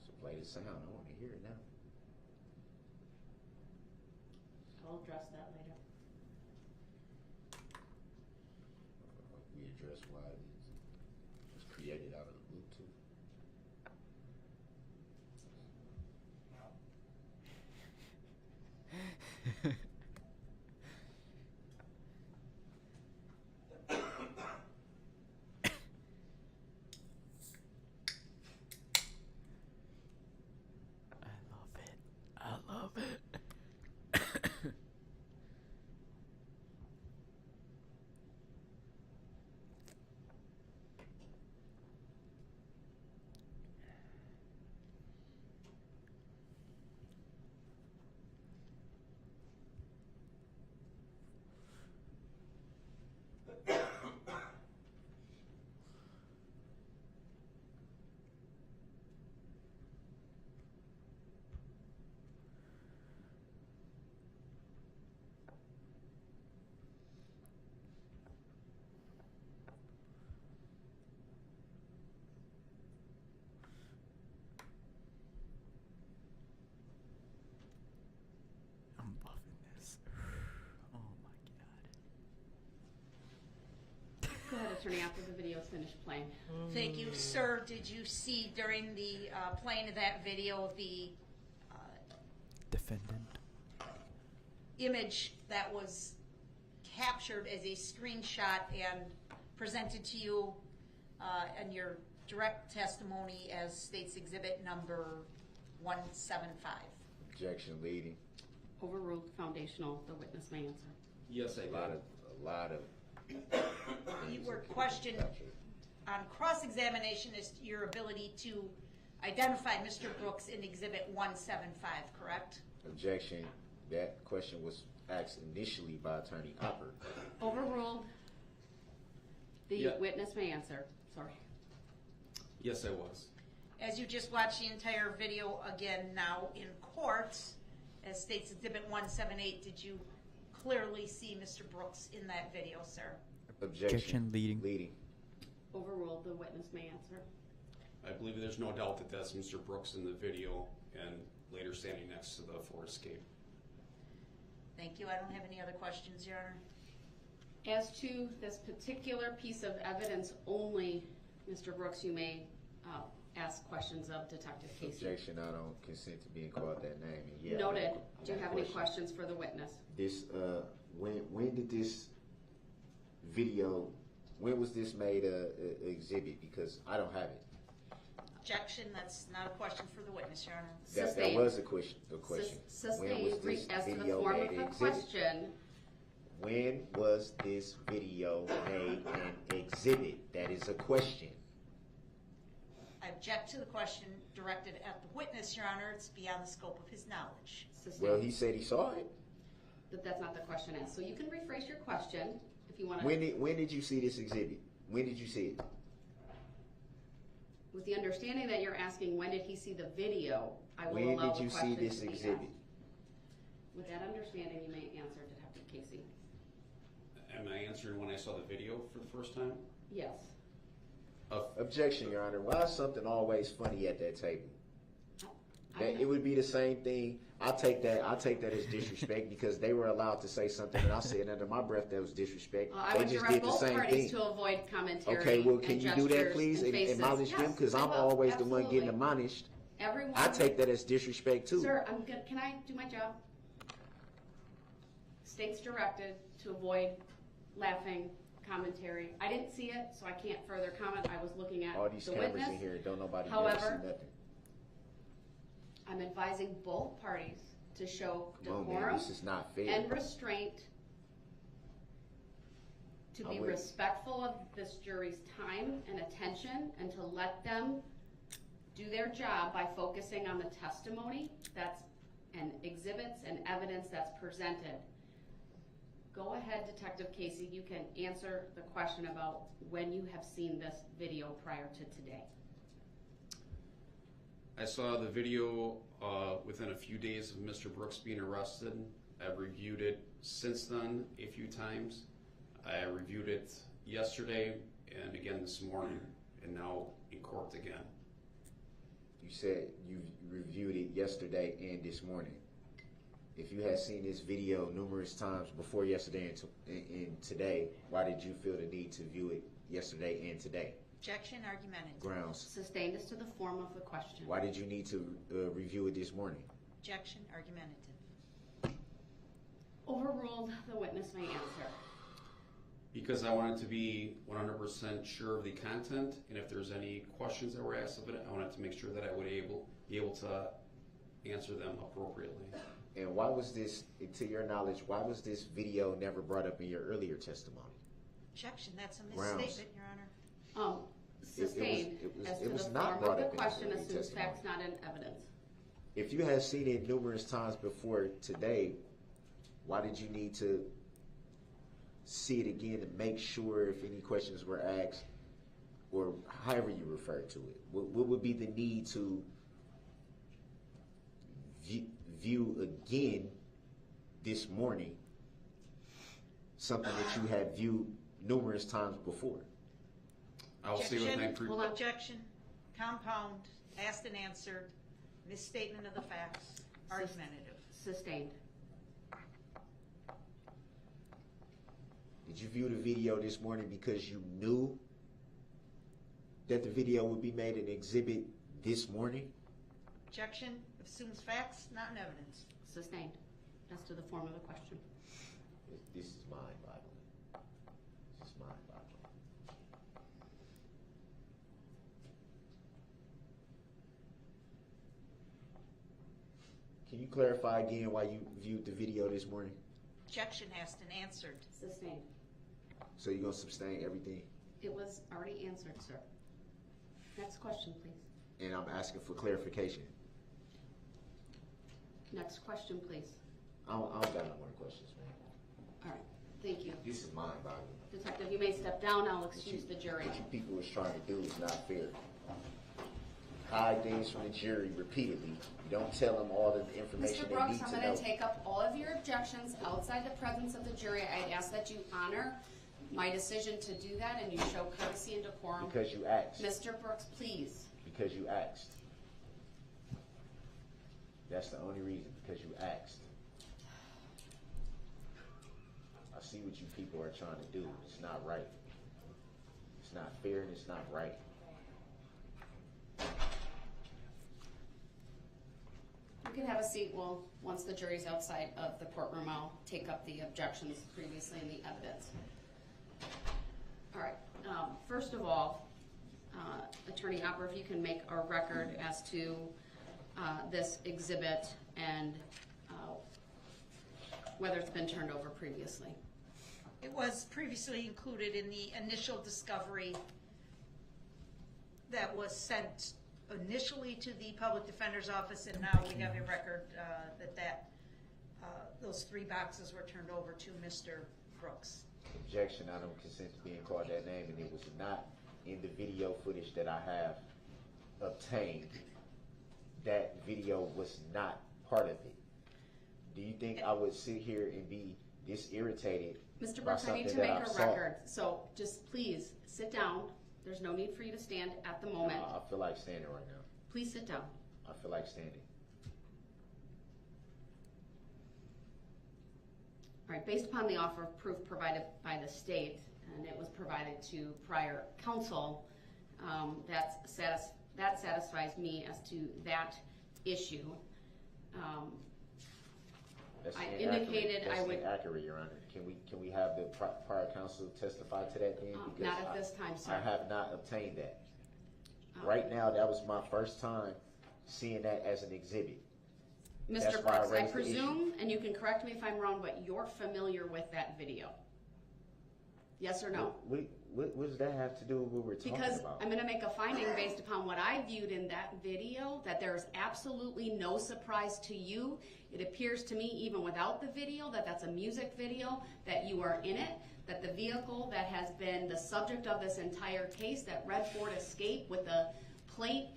So play the sound. I want to hear it now. I'll address that later. We address why it was created out of the blue too. I love it. attorney after the video is finished playing. Thank you. Sir, did you see during the playing of that video the Defendant. image that was captured as a screenshot and presented to you in your direct testimony as states exhibit number 175? Objection leading. Overruled, foundational, the witness may answer. Yes, I did. A lot of. You were questioned on cross-examination as to your ability to identify Mr. Brooks in exhibit 175, correct? Objection. That question was asked initially by Attorney Hopper. Overruled, the Yeah. witness may answer. Sorry. Yes, I was. As you just watched the entire video again now in court, as states exhibit 178, did you clearly see Mr. Brooks in that video, sir? Objection leading. leading. Overruled, the witness may answer. I believe there's no doubt that that's Mr. Brooks in the video and later standing next to the Ford Escape. Thank you. I don't have any other questions, Your Honor. As to this particular piece of evidence only, Mr. Brooks, you may ask questions of Detective Casey. Objection. I don't consent to being called that name. And yeah, Noted. I Do you got have any questions for the witness? This when did this video? When was this made a exhibit? Because I don't have it. Objection. That's not a question for the witness, Your Honor. That Sustained. was a question. When was Sustained, this as to the video form made of an the exhibit? question, When was this video made an exhibit? That is a question. I object to the question directed at the witness, Your Honor. It's beyond the scope of his knowledge. sustained. Well, he said he saw it. But that's not the question asked. So you can rephrase your question if you want to. When did you see this exhibit? When did you see it? With the understanding that you're asking when did he see the video, I will When allow did the you see question this to be exhibit? asked. With that understanding, you may answer, Detective Casey. Am I answering when I saw the video for the first time? Yes. Objection, Your Honor. Why is something always funny at that table? I- That, it would be the same thing. I take that as disrespect because they were allowed to say something and I said under my breath that was disrespect. I They would just direct did the both same parties thing. to avoid commentary. Okay, well, can and you do that, gestures please, and and faces. admonish them? Yes, Because I I'm will. always the one getting Absolutely. admonished. Everyone. I take that as disrespect too. Sir, I'm good. Can I do my job? State's directed to avoid laughing commentary. I didn't see it, so I can't further comment. I was looking at All these the cameras witness. in here, don't nobody However, never see nothing. I'm advising both parties to show Come on, man, decorum this is not fair. and restraint, to be I'm with- respectful of this jury's time and attention, and to let them do their job by focusing on the testimony and exhibits and evidence that's presented. Go ahead, Detective Casey, you can answer the question about when you have seen this video prior to today. I saw the video within a few days of Mr. Brooks being arrested. I've reviewed it since then a few times. I reviewed it yesterday and again this morning, and now in court again. You said you reviewed it yesterday and this morning. If you had seen this video numerous times before yesterday and today, why did you feel the need to view it yesterday and today? Objection, argumentative. Grounds. Sustained as to the form of the question. Why did you need to review it this morning? Objection, argumentative. Overruled, the witness may answer. Because I wanted to be 100% sure of the content, and if there's any questions that were asked of it, I wanted to make sure that I would be able to answer them appropriately. And why was this, to your knowledge, why was this video never brought up in your earlier testimony? Objection, that's a Grounds. misstatement, Your Honor. Sustained as to was the not form brought of up the in question the assumes testimony. facts not in evidence. If you had seen it numerous times before today, why did you need to see it again to make sure if any questions were asked, or however you refer to it? What would be the need to view again this morning something that you had viewed numerous times before? I'll stay with my Hold on. Objection, compound, asked and answered, misstatement of the facts, argumentative. Sustained. Did Did you view the video this morning because you knew that the video would be made an exhibit this morning? Objection assumes facts, not in evidence. Sustained. As to the form of the question. This is mind-boggling. This is mind-boggling. Can you clarify again why you viewed the video this morning? Objection asked and answered. Sustained. So you're gonna sustain everything? It was already answered, sir. Next question, please. And I'm asking for clarification. Next question, please. I don't got no more questions, man. All right, thank you. This is mind-boggling. Detective, you may step down. I'll excuse the jury. What you people is trying to do is not fair. Hide things from the jury repeatedly. You don't tell them all the information Mr. they Brooks, need I'm to going know. to take up all of your objections outside the presence of the jury. I'd ask that you honor my decision to do that and you show courtesy and decorum. Because you asked. Mr. Brooks, please. Because you asked. That's the only reason, because you asked. I see what you people are trying to do. It's not right. It's not fair and it's not right. You can have a seat. Well, once the jury's outside of the courtroom, I'll take up the objections previously in the evidence. All right. First of all, Attorney Opper, if you can make a record as to this exhibit and whether it's been turned over previously. It was previously included in the initial discovery that was sent initially to the public defender's office, and now we have a record that those 3 boxes were turned over to Mr. Brooks. Objection, I don't consent to being called that name, and it was not in the video footage that I have obtained. That video was not part of it. Do you think I would sit here and be this irritated Mr. by Brooks, I need something to make that I a saw? record, so just please sit down. There's no need for you to stand at the moment. I feel like standing right now. Please sit down. I feel like standing. All right, based upon the offer of proof provided by the state, and it was provided to prior counsel, that satisfies me as to that issue. That's I inaccurate. indicated That's I would- inaccurate, Your Honor. Can we have the prior counsel testify to that then? Because Not at this time, sir. I have not obtained that. Right now, that was my first time seeing that as an exhibit. That's Mr. why I Brooks, I raised the issue. presume, and you can correct me if I'm wrong, but you're familiar with that video? Yes or no? What does that have to do with what we're talking Because about? I'm going to make a finding based upon what I viewed in that video, that there is absolutely no surprise to you. It appears to me, even without the video, that that's a music video, that you are in it, that the vehicle that has been the subject of this entire case, that red Ford Escape with the plate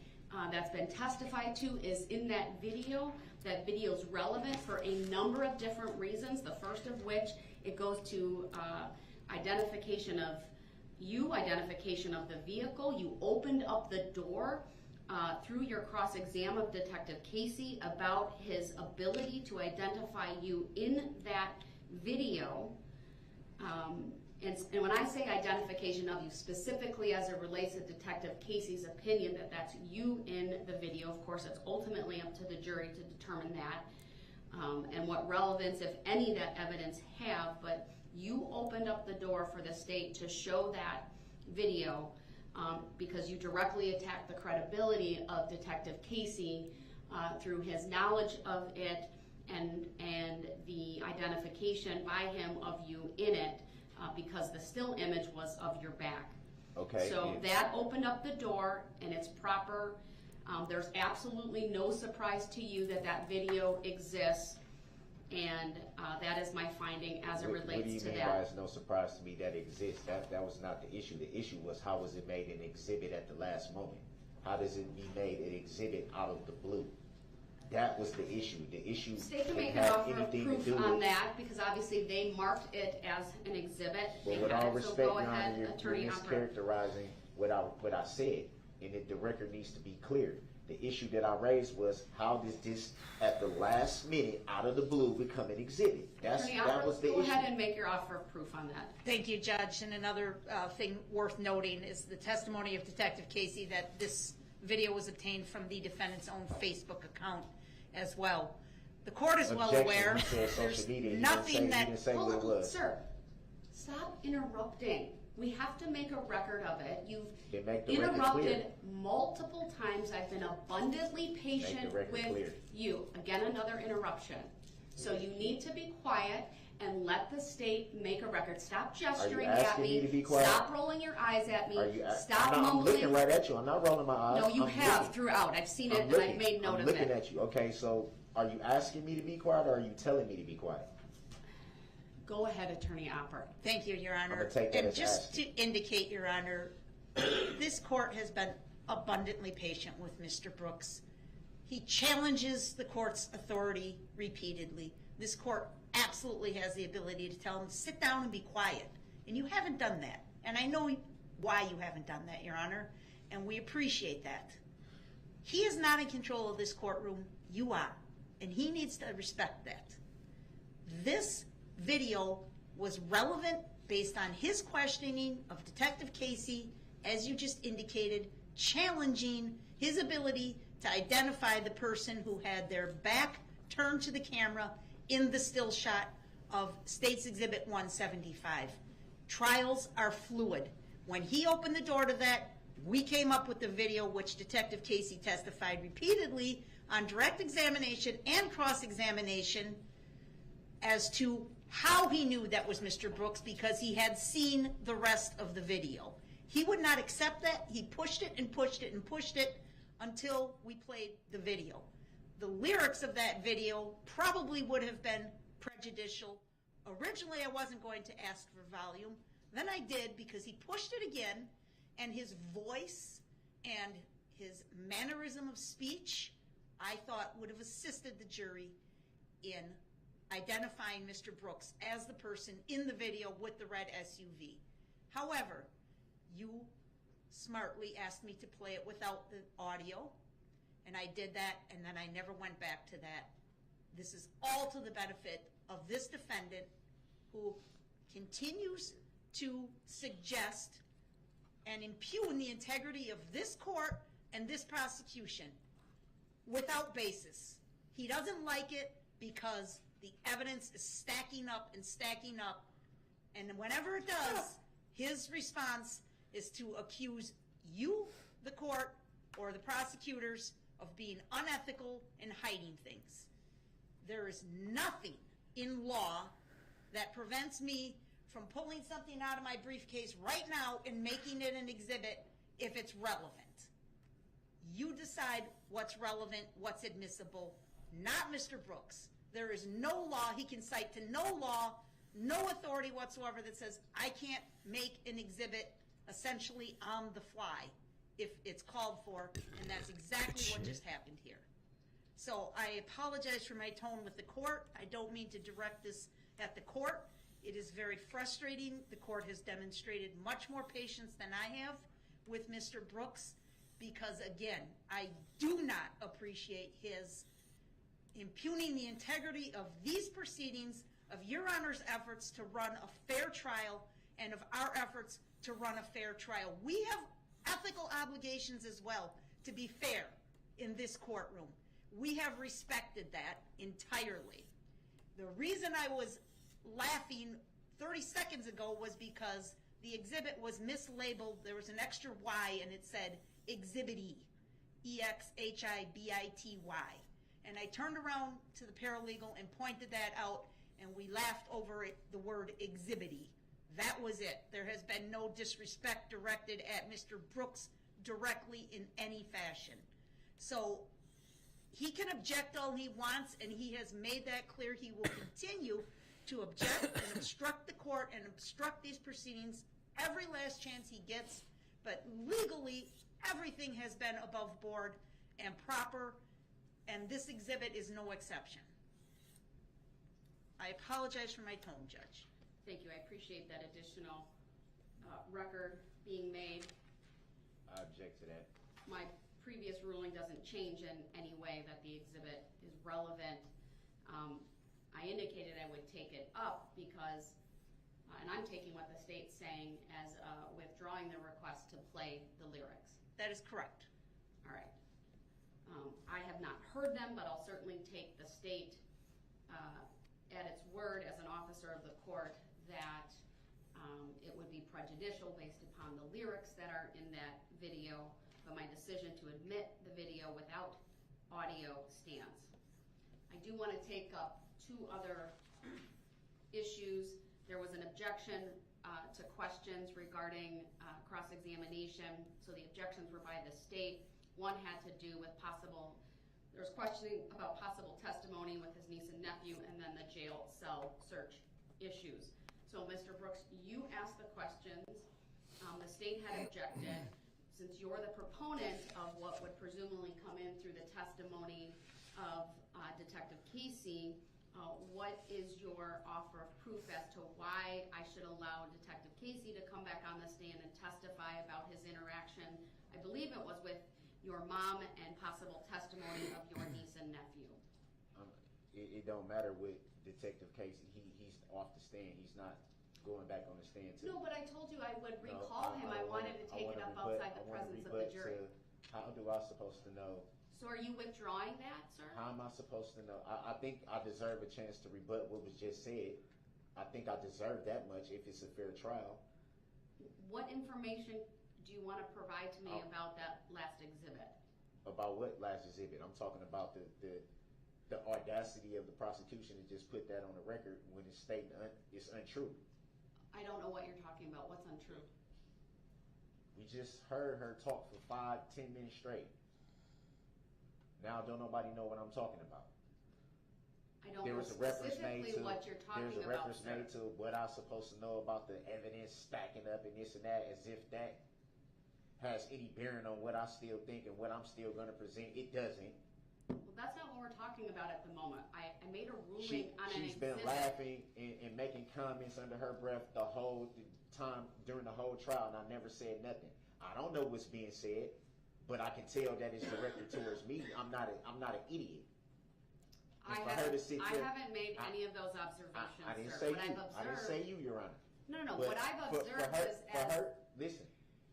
that's been testified to, is in that video. That video is relevant for a number of different reasons, the first of which it goes to identification of you, identification of the vehicle. You opened up the door through your cross-exam of Detective Casey about his ability to identify you in that video. And when I say identification of you, specifically as it relates to Detective Casey's opinion that that's you in the video, of course, it's ultimately up to the jury to determine that and what relevance, if any, that evidence have. But you opened up the door for the state to show that video because you directly attacked the credibility of Detective Casey through his knowledge of it and the identification by him of you in it. Because the still image was of your back. Okay. So that opened up the door, and it's proper. There's absolutely no surprise to you that that video exists, and that is my finding as it relates to that. What do you mean by it's no surprise to me that it exists? That was not the issue. The issue was how was it made an exhibit at the last moment? How does it be made an exhibit out of the blue? That was the issue. The issue State can didn't make an have offer of anything to proof do on with. that, because obviously they marked it as an exhibit. But They with had all it, so respect, go Your ahead, Honor, you're Attorney Opera. mischaracterizing what I said, and the record needs to be clear. The issue that I raised was, how did this, at the last minute, out of the blue, become an exhibit? That was the issue. Go ahead and make your offer of proof on that. Thank you, Judge. And another thing worth noting is the testimony of Detective Casey that this video was obtained from the defendant's own Facebook account as well. The court is well aware. He said social There's media. nothing He didn't say what it was. Sir, stop interrupting. We have to make a record of it. You've Then make the record interrupted clear. multiple times. I've been abundantly patient record with clear. you. Again, another interruption. So you need to be quiet and let the state make a record. Stop gesturing at asking me me. to be quiet? Stop rolling your eyes at me. Stop I'm mumbling. looking right at you. I'm not rolling my eyes. No, you I'm have looking. throughout. I've seen it I'm and looking. I've made note I'm of looking it. at you. Okay, so are you asking me to be quiet, or are you telling me to be quiet? Go ahead, Attorney Opper. Thank you, Your Honor. I'm gonna take that And as just asking. to indicate, Your Honor, this court has been abundantly patient with Mr. Brooks. He challenges the court's authority repeatedly. This court absolutely has the ability to tell him to sit down and be quiet. And you haven't done that. And I know why you haven't done that, Your Honor, and we appreciate that. He is not in control of this courtroom. You are. And he needs to respect that. This video was relevant based on his questioning of Detective Casey, as you just indicated, challenging his ability to identify the person who had their back turned to the camera in the still shot of State's Exhibit 175. Trials are fluid. When he opened the door to that, we came up with the video which Detective Casey testified repeatedly on direct examination and cross-examination as to how he knew that was Mr. Brooks, because he had seen the rest of the video. He would not accept that. He pushed it and pushed it and pushed it until we played the video. The lyrics of that video probably would have been prejudicial. Originally, I wasn't going to ask for volume. Then I did, because he pushed it again, and his voice and his mannerism of speech, I thought, would have assisted the jury in identifying Mr. Brooks as the person in the video with the red SUV. However, you smartly asked me to play it without the audio, and I did that, and then I never went back to that. This is all to the benefit of this defendant, who continues to suggest and impugn the integrity of this court and this prosecution without basis. He doesn't like it because the evidence is stacking up and stacking up, and whenever it does, his response is to accuse you, the court, or the prosecutors of being unethical and hiding things. There is nothing in law that prevents me from pulling something out of my briefcase right now and making it an exhibit if it's relevant. You decide what's relevant, what's admissible, not Mr. Brooks. There is no law, he can cite to no law, no authority whatsoever that says I can't make an exhibit essentially on the fly if it's called for, and that's exactly what just happened here. So I apologize for my tone with the court. I don't mean to direct this at the court. It is very frustrating. The court has demonstrated much more patience than I have with Mr. Brooks, because again, I do not appreciate his impugning the integrity of these proceedings, of Your Honor's efforts to run a fair trial, and of our efforts to run a fair trial. We have ethical obligations as well to be fair in this courtroom. We have respected that entirely. The reason I was laughing 30 seconds ago was because the exhibit was mislabeled. There was an extra Y and it said Exhibit E, EXHIBITY. And I turned around to the paralegal and pointed that out, and we laughed over it, the word exhibity. That was it. There has been no disrespect directed at Mr. Brooks directly in any fashion. So he can object all he wants, and he has made that clear. He will continue to object and obstruct the court and obstruct these proceedings every last chance he gets. But legally, everything has been above board and proper, and this exhibit is no exception. I apologize for my tone, Judge. Thank you. I appreciate that additional record being made. I object to that. My previous ruling doesn't change in any way that the exhibit is relevant, I indicated I would take it up because, and I'm taking what the state's saying as withdrawing the request to play the lyrics. That is correct. All right. I have not heard them, but I'll certainly take the state at its word as an officer of the court that it would be prejudicial based upon the lyrics that are in that video, but my decision to admit the video without audio stands. I do want to take up two other issues. There was an objection to questions regarding cross-examination, so the objections were by the state. One had to do with there was questioning about possible testimony with his niece and nephew, and then the jail cell search issues. So Mr. Brooks, you asked the questions. The state had objected. Since you're the proponent of what would presumably come in through the testimony of Detective Casey, what is your offer of proof as to why I should allow Detective Casey to come back on the stand and testify about his interaction, I believe it was with your mom, and possible testimony of your niece and nephew? It don't matter with Detective Casey. He's off the stand. He's not going back on the stand. No, but I told you I would recall him. I wanted to take it up outside the presence of the jury. How do I supposed to know? So are you withdrawing that, sir? How am I supposed to know? I think I deserve a chance to rebut what was just said. I think I deserve that much if it's a fair trial. What information do you want to provide to me about that last exhibit? About what last exhibit? I'm talking about the audacity of the prosecution to just put that on the record when it's stating it's untrue. I don't know what you're talking about. What's untrue? We just heard her talk for 5-10 minutes straight. Now don't nobody know what I'm talking about. I don't know specifically what you're talking about. There's a reference made to what I'm supposed to know about the evidence stacking up and this and that, as if that has any bearing on what I still think and what I'm still going to present. It doesn't. Well, that's not what we're talking about at the moment. I made a ruling on an exhibit. She's been laughing and making comments under her breath the whole time during the whole trial, and I never said nothing. I don't know what's being said, but I can tell that it's directed towards me. I'm not an idiot. I haven't made any of those observations, I didn't sir. say What you. I've observed, I didn't say you, Your Honor. No. But What I've observed is listen,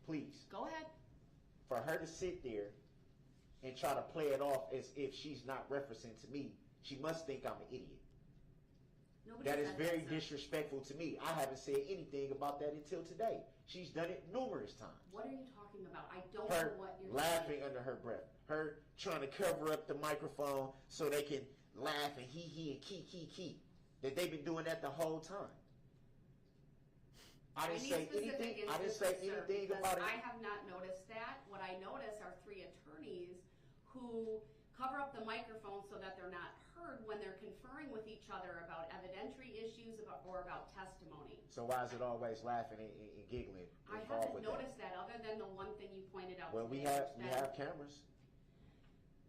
please. Go ahead. For her to sit there and try to play it off as if she's not referencing to me, she must think I'm an idiot. That is very disrespectful to me. I haven't said anything about that until today. She's done it numerous times. What are you talking about? I don't know what you're laughing under her breath. Her trying to cover up the microphone so they can laugh and he and key. That they've been doing that the whole time. I didn't say anything about it. I have not noticed that. What I noticed are 3 attorneys who cover up the microphone so that they're not heard when they're conferring with each other about evidentiary issues or about testimony. So why is it always laughing and giggling? I haven't noticed that other than the one thing you pointed out. Well, we have cameras.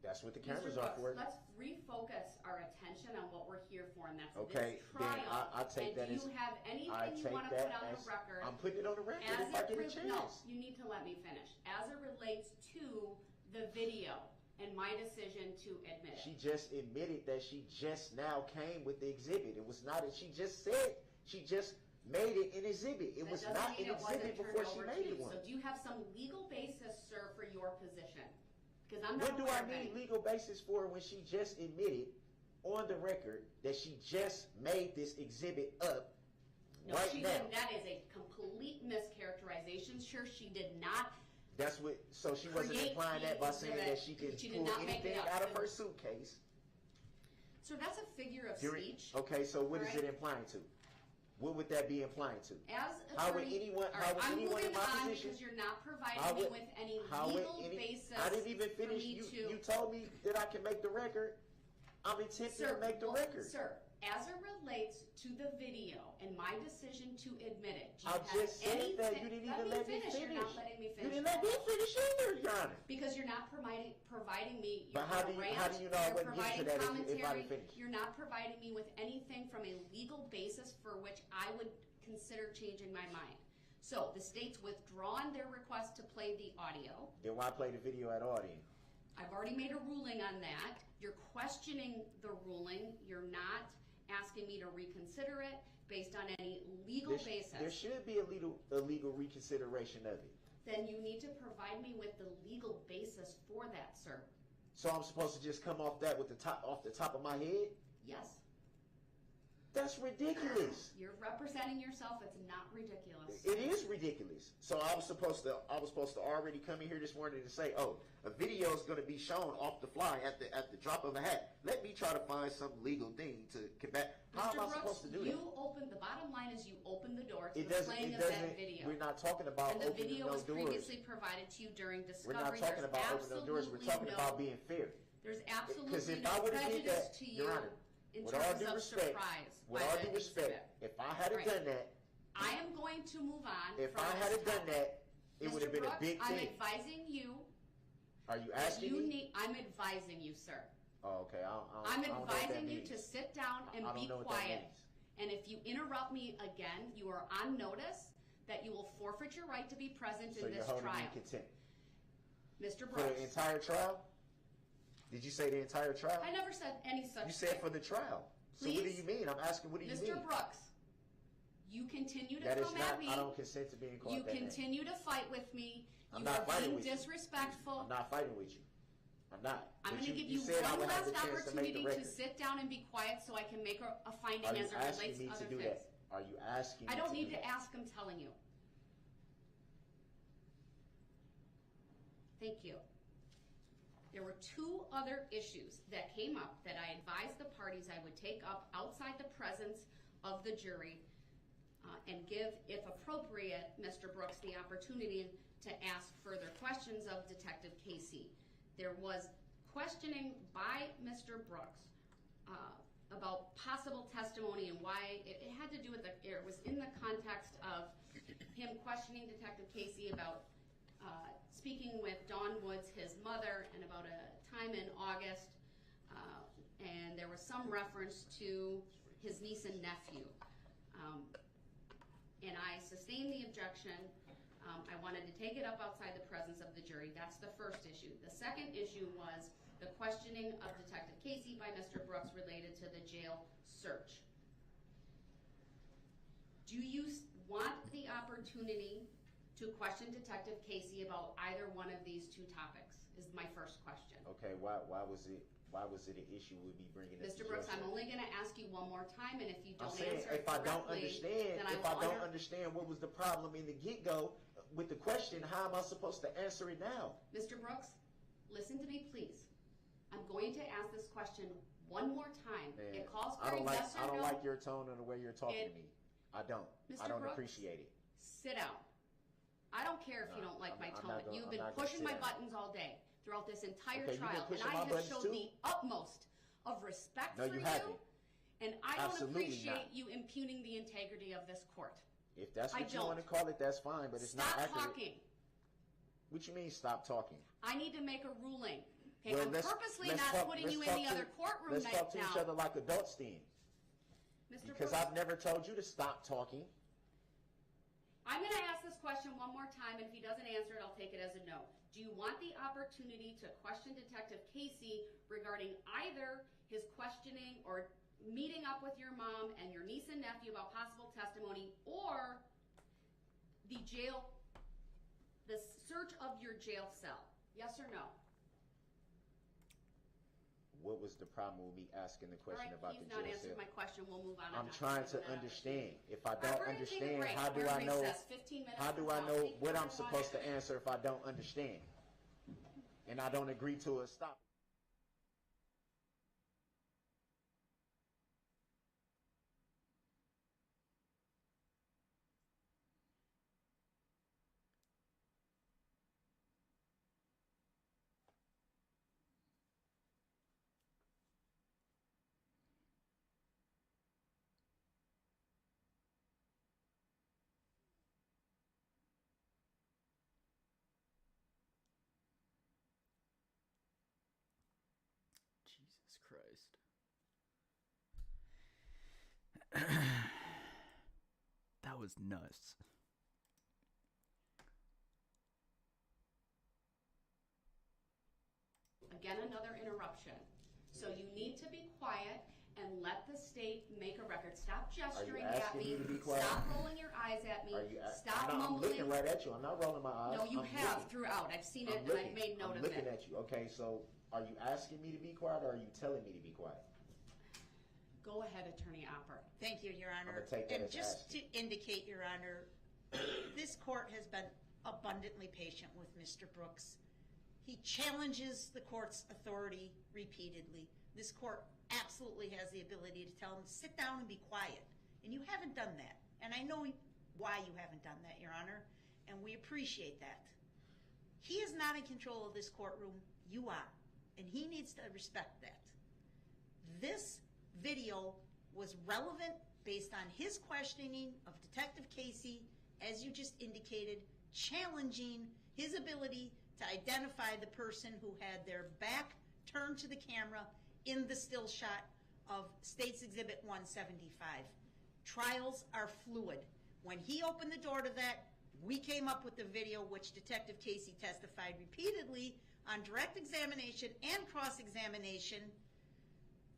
That's what the cameras are for. Let's refocus our attention on what we're here for, and that's this trial. Then I take that as. Do you have anything you want to put on the record? I'm putting it on the record if I get a chance. No, you need to let me finish. As it relates to the video and my decision to admit it. She just admitted that she just now came with the exhibit. It was not. She just said she just made it an exhibit. It was not an exhibit before she made it one. So do you have some legal basis, sir, for your position? Because I'm What not do I need legal basis for when she just admitted on the record that she just made this exhibit up right now? That is a complete mischaracterization, sure. She did not. That's what. So she wasn't implying that by saying that she could pull anything out of her suitcase. So that's a figure of speech. Okay, so what is it implying to? What would that be implying to? How would anyone in my position? Because you're not providing me with any legal basis. I didn't even finish. You told me that I can make the record. I'm attempting to make the record. Sir, as it relates to the video and my decision to admit it, I just said that. You didn't even let me finish. You're not letting me finish. You didn't let me finish either, Your Honor. Because you're not providing me. But how do you know I wouldn't get to that if I didn't finish? You're not providing me with anything from a legal basis for which I would consider changing my mind. So the state's withdrawn their request to play the audio. Then why play the video at audio? I've already made a ruling on that. You're questioning the ruling. You're not asking me to reconsider it based on any legal basis. There should be a legal reconsideration of it. Then you need to provide me with the legal basis for that, sir. So I'm supposed to just come off that with off the top of my head? Yes. That's ridiculous. You're representing yourself. It's not ridiculous. It is ridiculous. So I was supposed to already come in here this morning and say, oh, a video is going to be shown off the fly at the drop of a hat. Let me try to find some legal thing to combat. How am I supposed to do that? The bottom line is you open the door to the playing of that video. We're not talking about and the opening video those was doors. previously provided to you during discovery. We're not talking about opening those doors. We're talking about being fair. There's absolutely Because if no I would have did prejudice that, to Your you Honor, in with all terms due of respect, surprise. with by all the due respect, exhibit. if I had Right. done that, I am going to move on. if from I this had done topic. that, it would have been a Brooks, big I'm thing. advising you. Are you that asking me? I'm advising you, sir. Oh, okay. I'm advising you to sit down and I don't be know what that quiet. means. And if you interrupt me again, you are on notice that you will forfeit your right to be present So in you're this holding me trial. in contempt Mr. for the Brooks, entire trial? Did you say the entire trial? I never said any such You said thing. for the trial. So what do Please? you mean? I'm asking, what do you mean? Mr. Brooks, you continue to That is come not, at me. I don't consent to being called You that name. continue to fight with me. I'm You not are fighting being with you. disrespectful. I'm not fighting with you. I'm not. I'm But going to give you said I one would have last the chance to make the opportunity to record. sit down and be quiet so I can make a finding Are you as it asking relates me to to other do things. that? Are you asking me I don't to need do to that? ask, I'm telling you. Thank you. There were two other issues that came up that I advised the parties I would take up outside the presence of the jury and give, if appropriate, Mr. Brooks the opportunity to ask further questions of Detective Casey. There was questioning by Mr. Brooks about possible testimony and why it had to do with it was in the context of him questioning Detective Casey about speaking with Dawn Woods, his mother, and about a time in August, and there was some reference to his niece and nephew. And I sustained the objection. I wanted to take it up outside the presence of the jury. That's the first issue. The second issue was the questioning of Detective Casey by Mr. Brooks related to the jail search. Do you want the opportunity to question Detective Casey about either one of these two topics, is my first question. Okay, why was it an issue with me bringing this? Mr. Brooks, I'm only going to ask you one more time, and if you don't I'm saying, answer it if I don't correctly, understand, then if I don't understand what was the problem in the get-go with the question, how am I supposed to answer it now? Mr. Brooks, listen to me, please. I'm going to ask this question one more time. Man, It calls for I don't a like, yes or I don't no. like your tone and the way you're talking to me. I don't. Mr. I don't Brooks, appreciate it. Sit down. I don't care if you don't like my tone. You've been pushing my buttons all day throughout this entire Okay, you've been trial, and pushing I my have buttons showed too. the utmost of respect No, for you you, haven't. and I don't Absolutely appreciate not. you impugning the integrity of this court. If that's I what you don't. want to call it, that's fine, but it's Stop not accurate. talking. What you mean, stop talking? I need to make a ruling. Okay, Well, I'm purposely not putting you in the other courtroom Let's right talk to now. each other like adults then. Mr. Because Brooks, I've never told you to stop talking. I'm going to ask this question one more time, and if he doesn't answer it, I'll take it as a no. Do you want the opportunity to question Detective Casey regarding either his questioning or meeting up with your mom and your niece and nephew about possible testimony, or the search of your jail cell? Yes or no? What was the problem with me asking the All question right, about he's the not jail answered cell? my question. We'll move on. I'm trying to understand. If I All right, don't we're gonna take a understand, break. how do We're I in know? recess, 15 minutes How do from I now. know Take what care, I'm supposed to everyone. answer if I don't understand? And I don't agree to a stop. Jesus Christ. That was nuts. Again, another interruption. So you need to be quiet and let the state make a record. Stop gesturing at asking me. me to be quiet? Stop rolling your eyes at me. Stop I'm mumbling. looking right at you. I'm not rolling my eyes. No, you I'm have looking. throughout. I've seen it I'm and looking. I've made note I'm of looking it. at you. Okay, so are you asking me to be quiet or are you telling me to be quiet? Go ahead, Attorney Opper. Thank you, Your Honor. I'm gonna take that And as just asking. to indicate, Your Honor, this court has been abundantly patient with Mr. Brooks. He challenges the court's authority repeatedly. This court absolutely has the ability to tell him to sit down and be quiet. And you haven't done that. And I know why you haven't done that, Your Honor, and we appreciate that. He is not in control of this courtroom. You are. And he needs to respect that. This video was relevant based on his questioning of Detective Casey, as you just indicated, challenging his ability to identify the person who had their back turned to the camera in the still shot of State's Exhibit 175. Trials are fluid. When he opened the door to that, we came up with the video which Detective Casey testified repeatedly on direct examination and cross-examination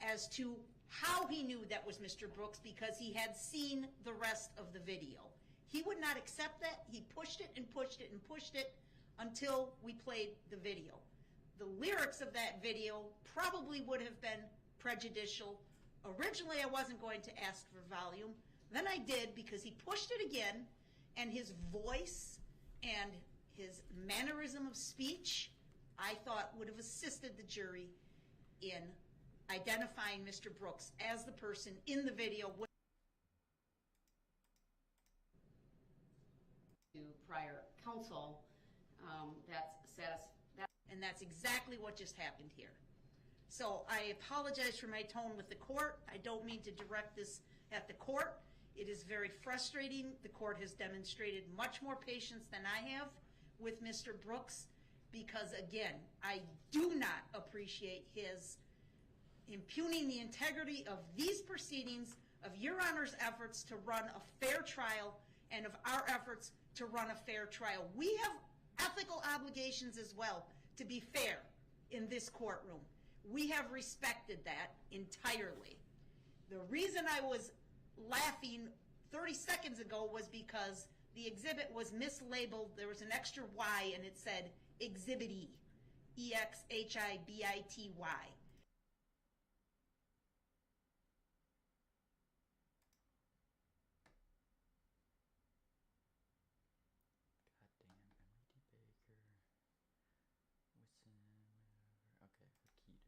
as to how he knew that was Mr. Brooks, because he had seen the rest of the video. He would not accept that. He pushed it and pushed it and pushed it until we played the video. The lyrics of that video probably would have been prejudicial. Originally, I wasn't going to ask for volume. Then I did, because he pushed it again, and his voice and his mannerism of speech, I thought, would have assisted the jury in identifying Mr. Brooks as the person in the video. To prior counsel, And that's exactly what just happened here. So I apologize for my tone with the court. I don't mean to direct this at the court. It is very frustrating. The court has demonstrated much more patience than I have with Mr. Brooks, because, again, I do not appreciate his impugning the integrity of these proceedings, of Your Honor's efforts to run a fair trial, and of our efforts to run a fair trial. We have ethical obligations as well to be fair in this courtroom. We have respected that entirely. The reason I was laughing 30 seconds ago was because the exhibit was mislabeled. There was an extra Y and it said Exhibit E, EXHIBITY. Goddamn, Emily D. Baker. Whitson, whatever. Okay, Akita.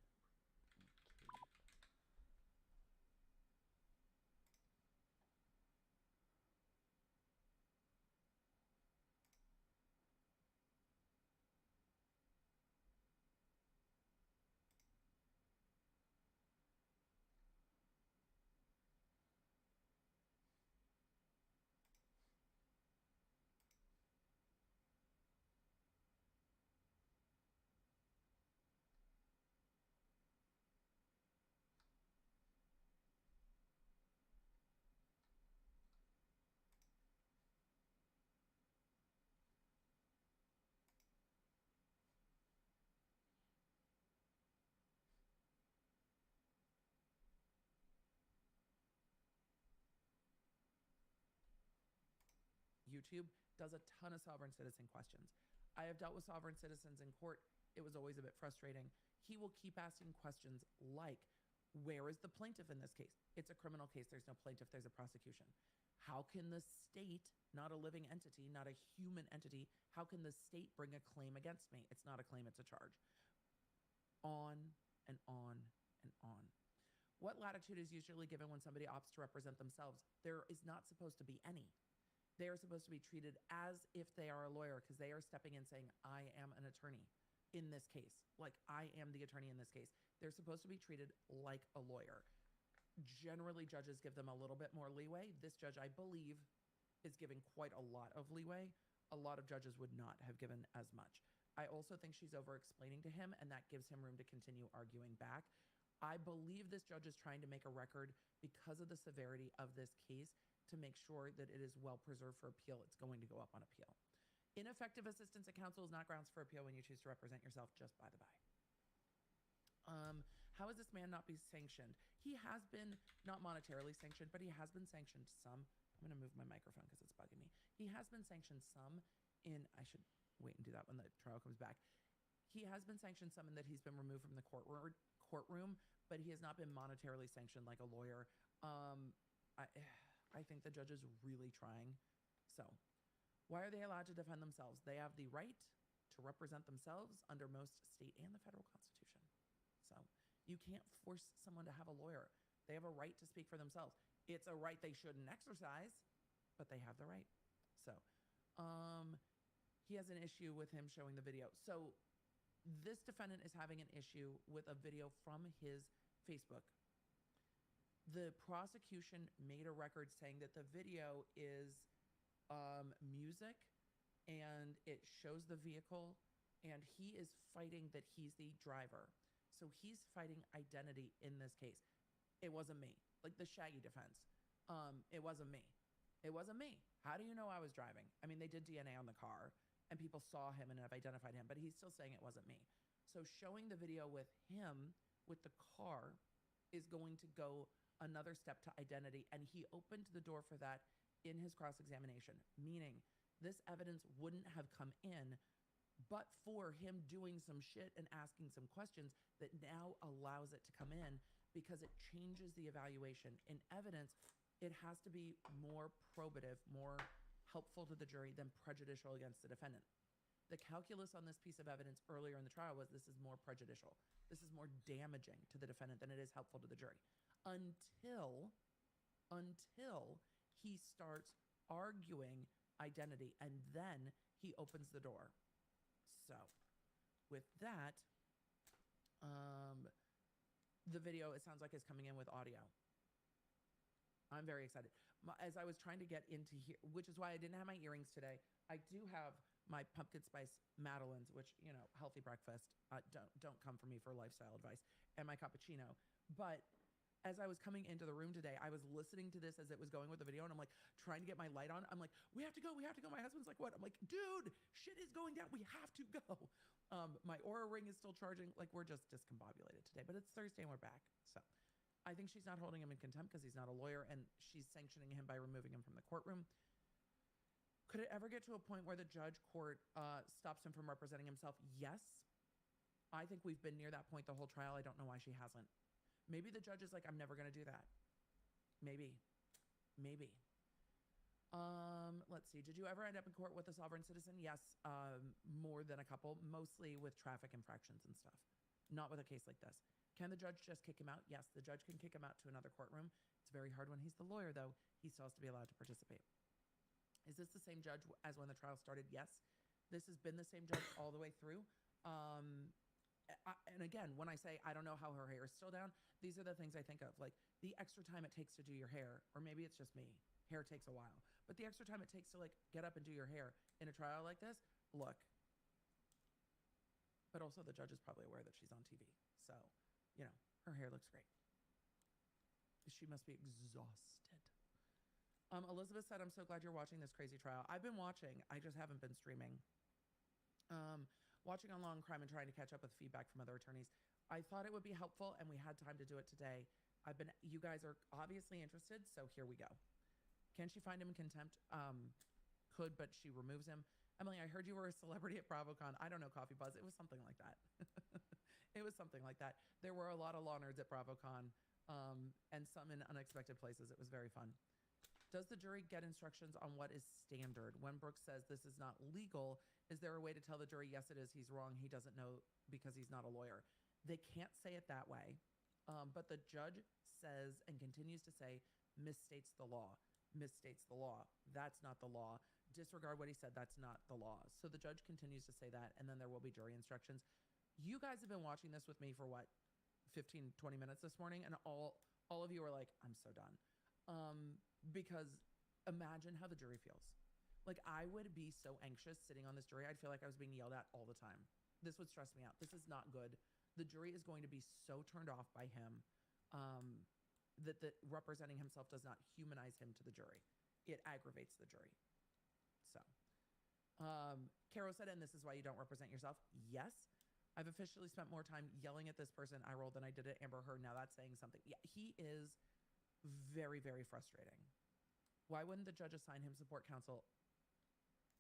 YouTube does a ton of sovereign citizen questions. I have dealt with sovereign citizens in court. It was always a bit frustrating. He will keep asking questions like, where is the plaintiff in this case? It's a criminal case. There's no plaintiff. There's a prosecution. How can the state, not a living entity, not a human entity, how can the state bring a claim against me? It's not a claim, it's a charge. On and on and on. What latitude is usually given when somebody opts to represent themselves? There is not supposed to be any. They are supposed to be treated as if they are a lawyer, because they are stepping in saying, I am an attorney in this case. Like, I am the attorney in this case. They're supposed to be treated like a lawyer. Generally, judges give them a little bit more leeway. This judge, I believe, is giving quite a lot of leeway. A lot of judges would not have given as much. I also think she's over-explaining to him, and that gives him room to continue arguing back. I believe this judge is trying to make a record because of the severity of this case to make sure that it is well preserved for appeal. It's going to go up on appeal. Ineffective assistance of counsel is not grounds for appeal when you choose to represent yourself, just by the by. How is this man not be sanctioned? He has been not monetarily sanctioned, but he has been sanctioned some. I'm going to move my microphone because it's bugging me. He has been sanctioned some in, I should wait and do that when the trial comes back. He has been sanctioned some in that he's been removed from the courtroom, but he has not been monetarily sanctioned like a lawyer. I think the judge is really trying. So why are they allowed to defend themselves? They have the right to represent themselves under most state and the federal constitution. So you can't force someone to have a lawyer. They have a right to speak for themselves. It's a right they shouldn't exercise, but they have the right. So he has an issue with him showing the video. So this defendant is having an issue with a video from his Facebook. The prosecution made a record saying that the video is music and it shows the vehicle and he is fighting that he's the driver. So he's fighting identity in this case. It wasn't me. Like the Shaggy defense. It wasn't me. It wasn't me. How do you know I was driving? I mean, they did DNA on the car and people saw him and have identified him, but he's still saying it wasn't me. So showing the video with him, with the car, is going to go another step to identity. And he opened the door for that in his cross-examination, meaning this evidence wouldn't have come in but for him doing some shit and asking some questions that now allows it to come in because it changes the evaluation. In evidence, it has to be more probative, more helpful to the jury than prejudicial against the defendant. The calculus on this piece of evidence earlier in the trial was this is more prejudicial. This is more damaging to the defendant than it is helpful to the jury. Until he starts arguing identity and then he opens the door. So with that, the video, it sounds like, is coming in with audio. I'm very excited. As I was trying to get into here, which is why I didn't have my earrings today, I do have my pumpkin spice madeleines, which, you know, healthy breakfast. Don't come for me for lifestyle advice, and my cappuccino. But as I was coming into the room today, I was listening to this as it was going with the video, and I'm like trying to get my light on. I'm like, we have to go. My husband's like, what? I'm like, dude, shit is going down. We have to go. My Aura ring is still charging. Like, we're just discombobulated today, but it's Thursday and we're back. So I think she's not holding him in contempt because he's not a lawyer, and she's sanctioning him by removing him from the courtroom. Could it ever get to a point where the court stops him from representing himself? Yes. I think we've been near that point the whole trial. I don't know why she hasn't. Maybe the judge is like, I'm never going to do that. Maybe. Let's see. Did you ever end up in court with a sovereign citizen? Yes. More than a couple, mostly with traffic infractions and stuff. Not with a case like this. Can the judge just kick him out? Yes, the judge can kick him out to another courtroom. It's very hard when he's the lawyer, though. He still has to be allowed to participate. Is this the same judge as when the trial started? Yes. This has been the same judge all the way through. And again, when I say I don't know how her hair is still down, these are the things I think of, like the extra time it takes to do your hair, or maybe it's just me. Hair takes a while, but the extra time it takes to like get up and do your hair in a trial like this, look. But also the judge is probably aware that she's on TV. So, you know, her hair looks great. She must be exhausted. Elizabeth said, I'm so glad you're watching this crazy trial. I've been watching. I just haven't been streaming. Watching on Law and Crime and trying to catch up with feedback from other attorneys. I thought it would be helpful, and we had time to do it today. You guys are obviously interested, so here we go. Can she find him in contempt? Could, but she removes him. Emily, I heard you were a celebrity at BravoCon. I don't know, Coffee Buzz. It was something like that. It was something like that. There were a lot of law nerds at BravoCon, and some in unexpected places. It was very fun. Does the jury get instructions on what is standard? When Brooks says this is not legal, is there a way to tell the jury, yes, it is, he's wrong, he doesn't know because he's not a lawyer? They can't say it that way, but the judge says and continues to say, misstates the law. That's not the law. Disregard what he said, that's not the law. So the judge continues to say that, and then there will be jury instructions. You guys have been watching this with me for what, 15, 20 minutes this morning, and all of you are like, I'm so done. Because imagine how the jury feels. Like, I would be so anxious sitting on this jury. I'd feel like I was being yelled at all the time. This would stress me out. This is not good. The jury is going to be so turned off by him that representing himself does not humanize him to the jury. It aggravates the jury. So, Caro said, and this is why you don't represent yourself. Yes. I've officially spent more time yelling at this person I rolled than I did at Amber Heard. Now that's saying something. Yeah, he is very, very frustrating. Why wouldn't the judge assign him support counsel?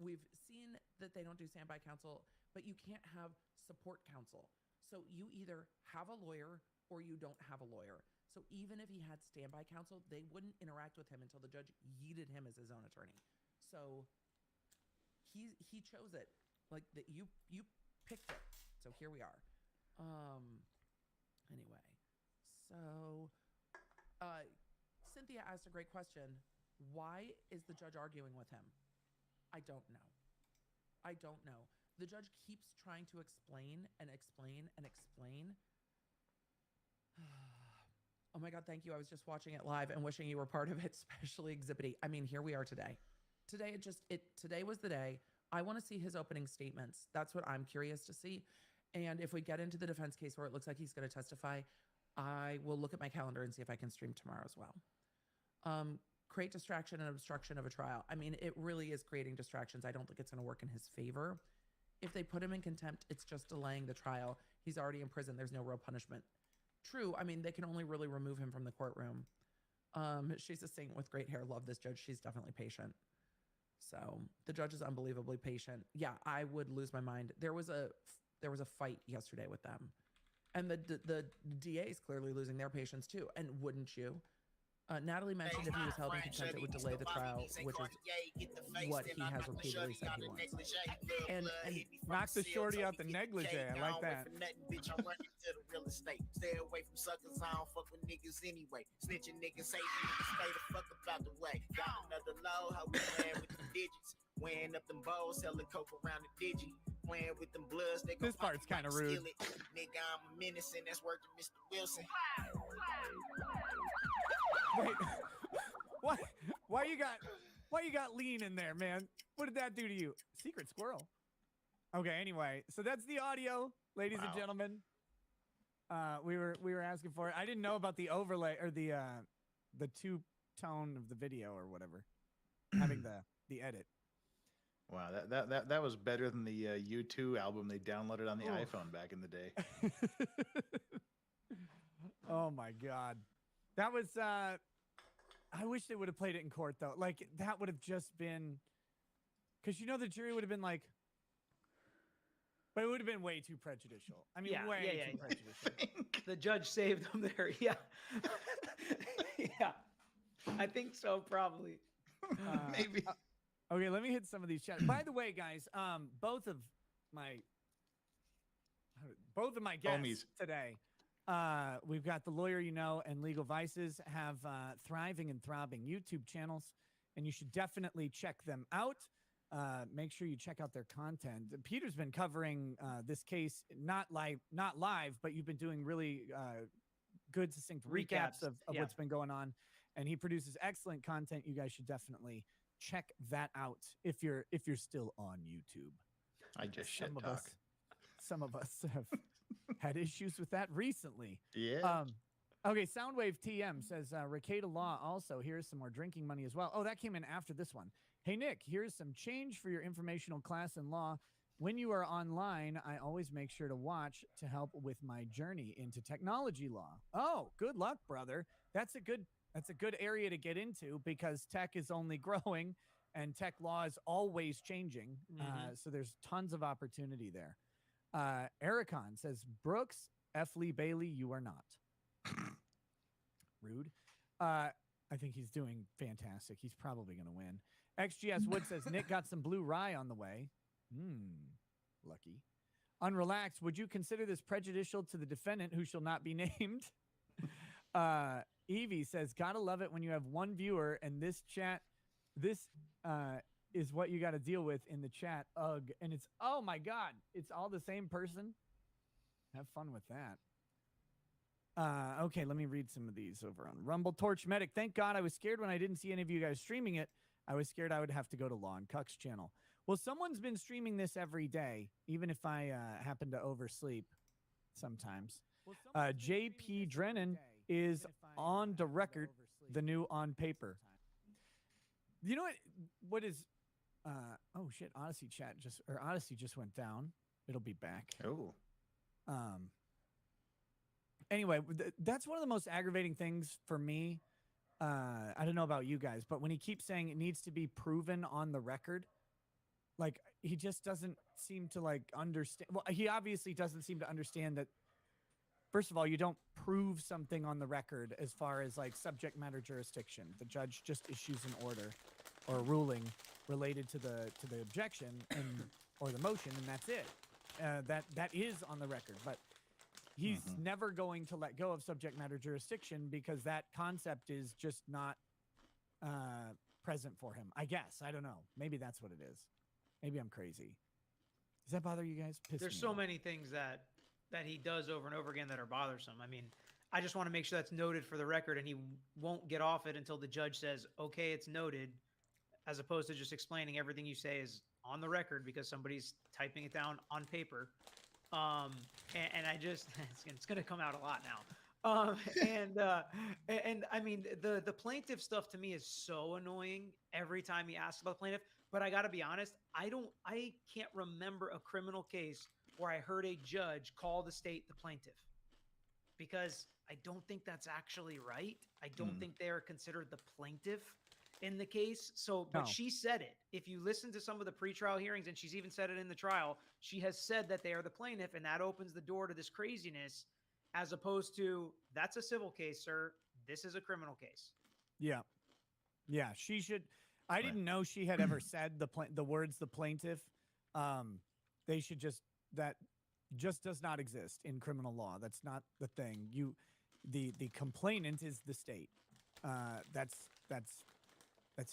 We've seen that they don't do standby counsel, but you can't have support counsel. So you either have a lawyer or you don't have a lawyer. So even if he had standby counsel, they wouldn't interact with him until the judge yeeted him as his own attorney. So he chose it. Like that you picked it. So here we are. Anyway, so Cynthia asked a great question. Why is the judge arguing with him? I don't know. I don't know. The judge keeps trying to explain and explain and explain. Oh my God, thank you. I was just watching it live and wishing you were part of it, especially Exhibit 8. I mean, here we are today. Today today was the day. I want to see his opening statements. That's what I'm curious to see. And if we get into the defense case where it looks like he's going to testify, I will look at my calendar and see if I can stream tomorrow as well. Create distraction and obstruction of a trial. I mean, it really is creating distractions. I don't think it's going to work in his favor. If they put him in contempt, it's just delaying the trial. He's already in prison. There's no real punishment. True. I mean, they can only really remove him from the courtroom. She's a saint with great hair. Love this judge. She's definitely patient. So the judge is unbelievably patient. Yeah, I would lose my mind. There was a fight yesterday with them, and the DA is clearly losing their patience too. And wouldn't you? Natalie mentioned if he was held in contempt, it would delay the trial, which is what he has repeatedly said he wants. And knock the shorty out the negligee. I like that. Bitch, I'm running to the real estate. Stay away from suckers. I don't fuck with niggas anyway. Snitching niggas, say niggas, stay the fuck up out the way. Got another low, how we playing with the digits. Weighing up them bowls, selling coke around the digi. Playing with them bloods, they this part's kind of rude. Nigga, I'm a menace, and that's working, Mr. Wilson. Wait, why you got lean in there, man? What did that do to you? Secret squirrel. Okay, anyway, so that's the audio, ladies and gentlemen. We were asking for it. I didn't know about the overlay or the two-tone of the video or whatever, having the edit. Wow, that was better than the U2 album they downloaded on the iPhone back in the day. Oh my God. That was I wish they would have played it in court though. Like that would have just been, because the jury would have been like, but it would have been way too prejudicial. I mean, way too prejudicial. The judge saved them there. Yeah. Yeah. I think so, probably. Maybe. Okay, let me hit some of these chats. By the way, guys, both of my guests Homies. Today, we've got The Lawyer You Know and Legal Vices have thriving and throbbing YouTube channels, and you should definitely check them out. Make sure you check out their content. Peter's been covering this case not live, but you've been doing really good, succinct recaps of what's been going on, and he produces excellent content. You guys should definitely check that out if you're still on YouTube. I just some of us have had issues with that recently. Yeah. Okay, Soundwave TM says Ricada Law also, here's some more drinking money as well. Oh, that came in after this one. Hey Nick, here's some change for your informational class in law. When you are online, I always make sure to watch to help with my journey into technology law. Oh, good luck, brother. That's a good area to get into because tech is only growing and tech law is always changing. So there's tons of opportunity there. Ericon says, Brooks, F. Lee Bailey, you are not. Rude. I think he's doing fantastic. He's probably going to win. XGS Wood says, Nick got some blue rye on the way. Lucky. Unrelaxed, would you consider this prejudicial to the defendant who shall not be named? Evie says, gotta love it when you have one viewer and this is what you got to deal with in the chat. Ugh. And it's, oh my God, it's all the same person. Have fun with that. Okay, let me read some of these over on Rumble. Torch Medic, thank God I was scared when I didn't see any of you guys streaming it. I was scared I would have to go to Law and Cuck's channel. Well, someone's been streaming this every day, even if I happen to oversleep sometimes. JP Drennan is on the record, the new on paper. You know what is oh shit, Odyssey just went down. It'll be back. Oh. Anyway, that's one of the most aggravating things for me. I don't know about you guys, but when he keeps saying it needs to be proven on the record, like he just doesn't seem to like understand. Well, he obviously doesn't seem to understand that. First of all, you don't prove something on the record as far as like subject matter jurisdiction. The judge just issues an order or a ruling related to the objection and or the motion, and that's it. That is on the record, but he's never going to let go of subject matter jurisdiction because that concept is just not present for him. I guess. I don't know. Maybe that's what it is. Maybe I'm crazy. Does that bother you guys? There's so many things that he does over and over again that are bothersome. I mean, I just want to make sure that's noted for the record, and he won't get off it until the judge says, okay, it's noted, as opposed to just explaining everything you say is on the record because somebody's typing it down on paper. And I just, it's going to come out a lot now. And I mean, the plaintiff stuff to me is so annoying every time he asks about the plaintiff, but I gotta be honest, I can't remember a criminal case where I heard a judge call the state the plaintiff, because I don't think that's actually right. I don't think they are considered the plaintiff in the case. So, but she said it. If you listen to some of the pretrial hearings, and she's even said it in the trial, she has said that they are the plaintiff, and that opens the door to this craziness, as opposed to, that's a civil case, sir. This is a criminal case. Yeah. Yeah, she should. I didn't know she had ever said the words the plaintiff. They should that just does not exist in criminal law. That's not the thing. The complainant is the state. That's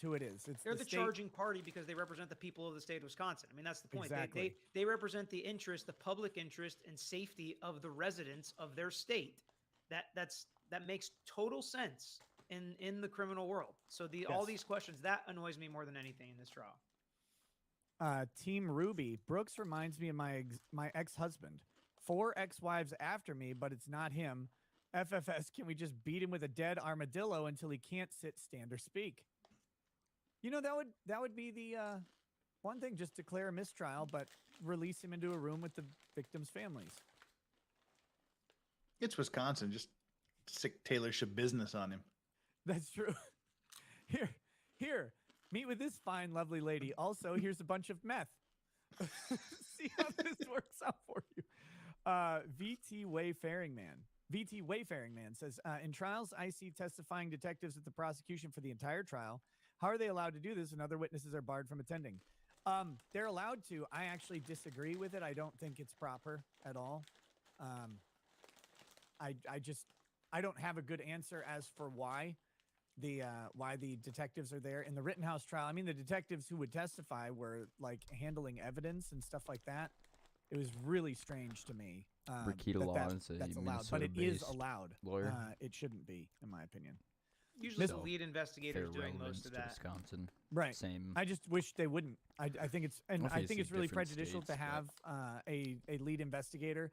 who it is. It's They're the state. charging party because they represent the people of the state of Wisconsin. I mean, that's the point. Exactly. They represent the interest, the public interest and safety of the residents of their state. That makes total sense in the criminal world. So all these questions, that annoys me more than anything in this trial. Team Ruby. Brooks reminds me of my ex-husband. 4 ex-wives after me, but it's not him. FFS, can we just beat him with a dead armadillo until he can't sit, stand, or speak? You know, that would be the one thing, just declare a mistrial, but release him into a room with the victims' families. It's Wisconsin. Just sick Taylor business on him. That's true. Here, meet with this fine, lovely lady. Also, here's a bunch of meth. See how this works out for you. VT Wayfaring Man says, in trials, I see testifying detectives at the prosecution for the entire trial. How are they allowed to do this and other witnesses are barred from attending? They're allowed to. I actually disagree with it. I don't think it's proper at all. I don't have a good answer as for why the detectives are there in the Rittenhouse trial. I mean, the detectives who would testify were like handling evidence and stuff like that. It was really strange to me. Rakita Lawrence, that's allowed, but it is allowed. Lawyer, it shouldn't be, in my opinion. Usually, the lead investigator is doing most of that. Wisconsin, right? Same. I just wish they wouldn't. I think it's I think it's really prejudicial states, to have a lead investigator.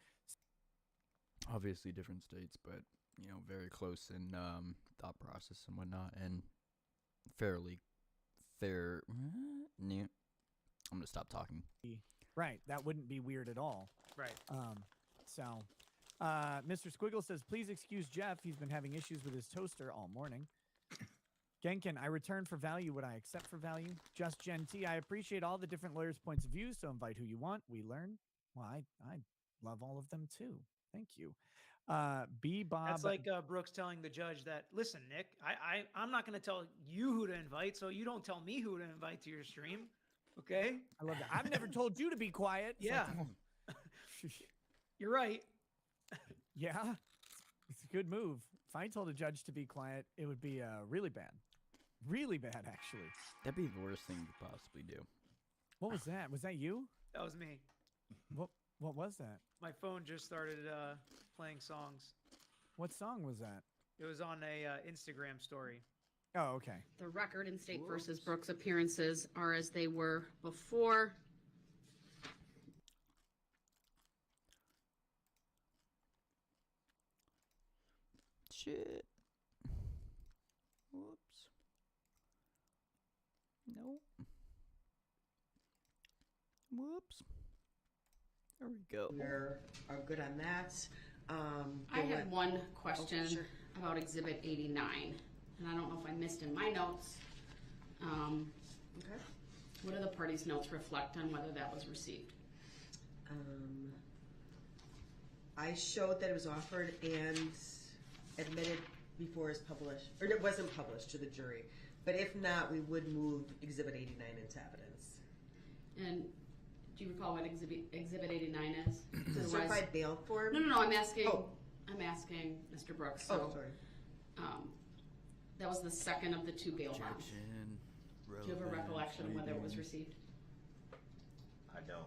Obviously, different states, but you know, very close in thought process and whatnot, and fairly fair. I'm gonna stop talking. Right, that wouldn't be weird at all. Right. So, Mr. Squiggle says, please excuse Jeff. He's been having issues with his toaster all morning. Genkin, I return for value what I accept for value. Just Gen T, I appreciate all the different lawyers' points of view, so invite who you want. We learn. Well, I love all of them too. Thank you. B Bob. That's like Brooks telling the judge that, listen, Nick, I'm not going to tell you who to invite, so you don't tell me who to invite to your stream. Okay? I love that. I've never told you to be quiet. Yeah. You're right. Yeah. It's a good move. If I told a judge to be quiet, it would be really bad. Really bad, actually. That'd be the worst thing you could possibly do. What was that? Was that you? That was me. What was that? My phone just started playing songs. What song was that? It was on a Instagram story. Oh, okay. The record in State versus Brooks appearances are as they were before. Shit. Whoops. Nope. Whoops. There we go. We're are good on that. I have one question Oh, sure. about Exhibit 89, and I don't know if I missed in my notes. Okay. What do the parties' notes reflect on whether that was received? I showed that it was offered and admitted before it's published, or it wasn't published to the jury. But if not, we would move Exhibit 89 into evidence. And do you recall what Exhibit 89 is? The Otherwise- certified bail form? No, I'm asking. Oh. I'm asking Mr. Brooks. So, Oh, sorry. that was the second of the two bail bonds. Objection. Do you have a recollection of whether it was received? I don't.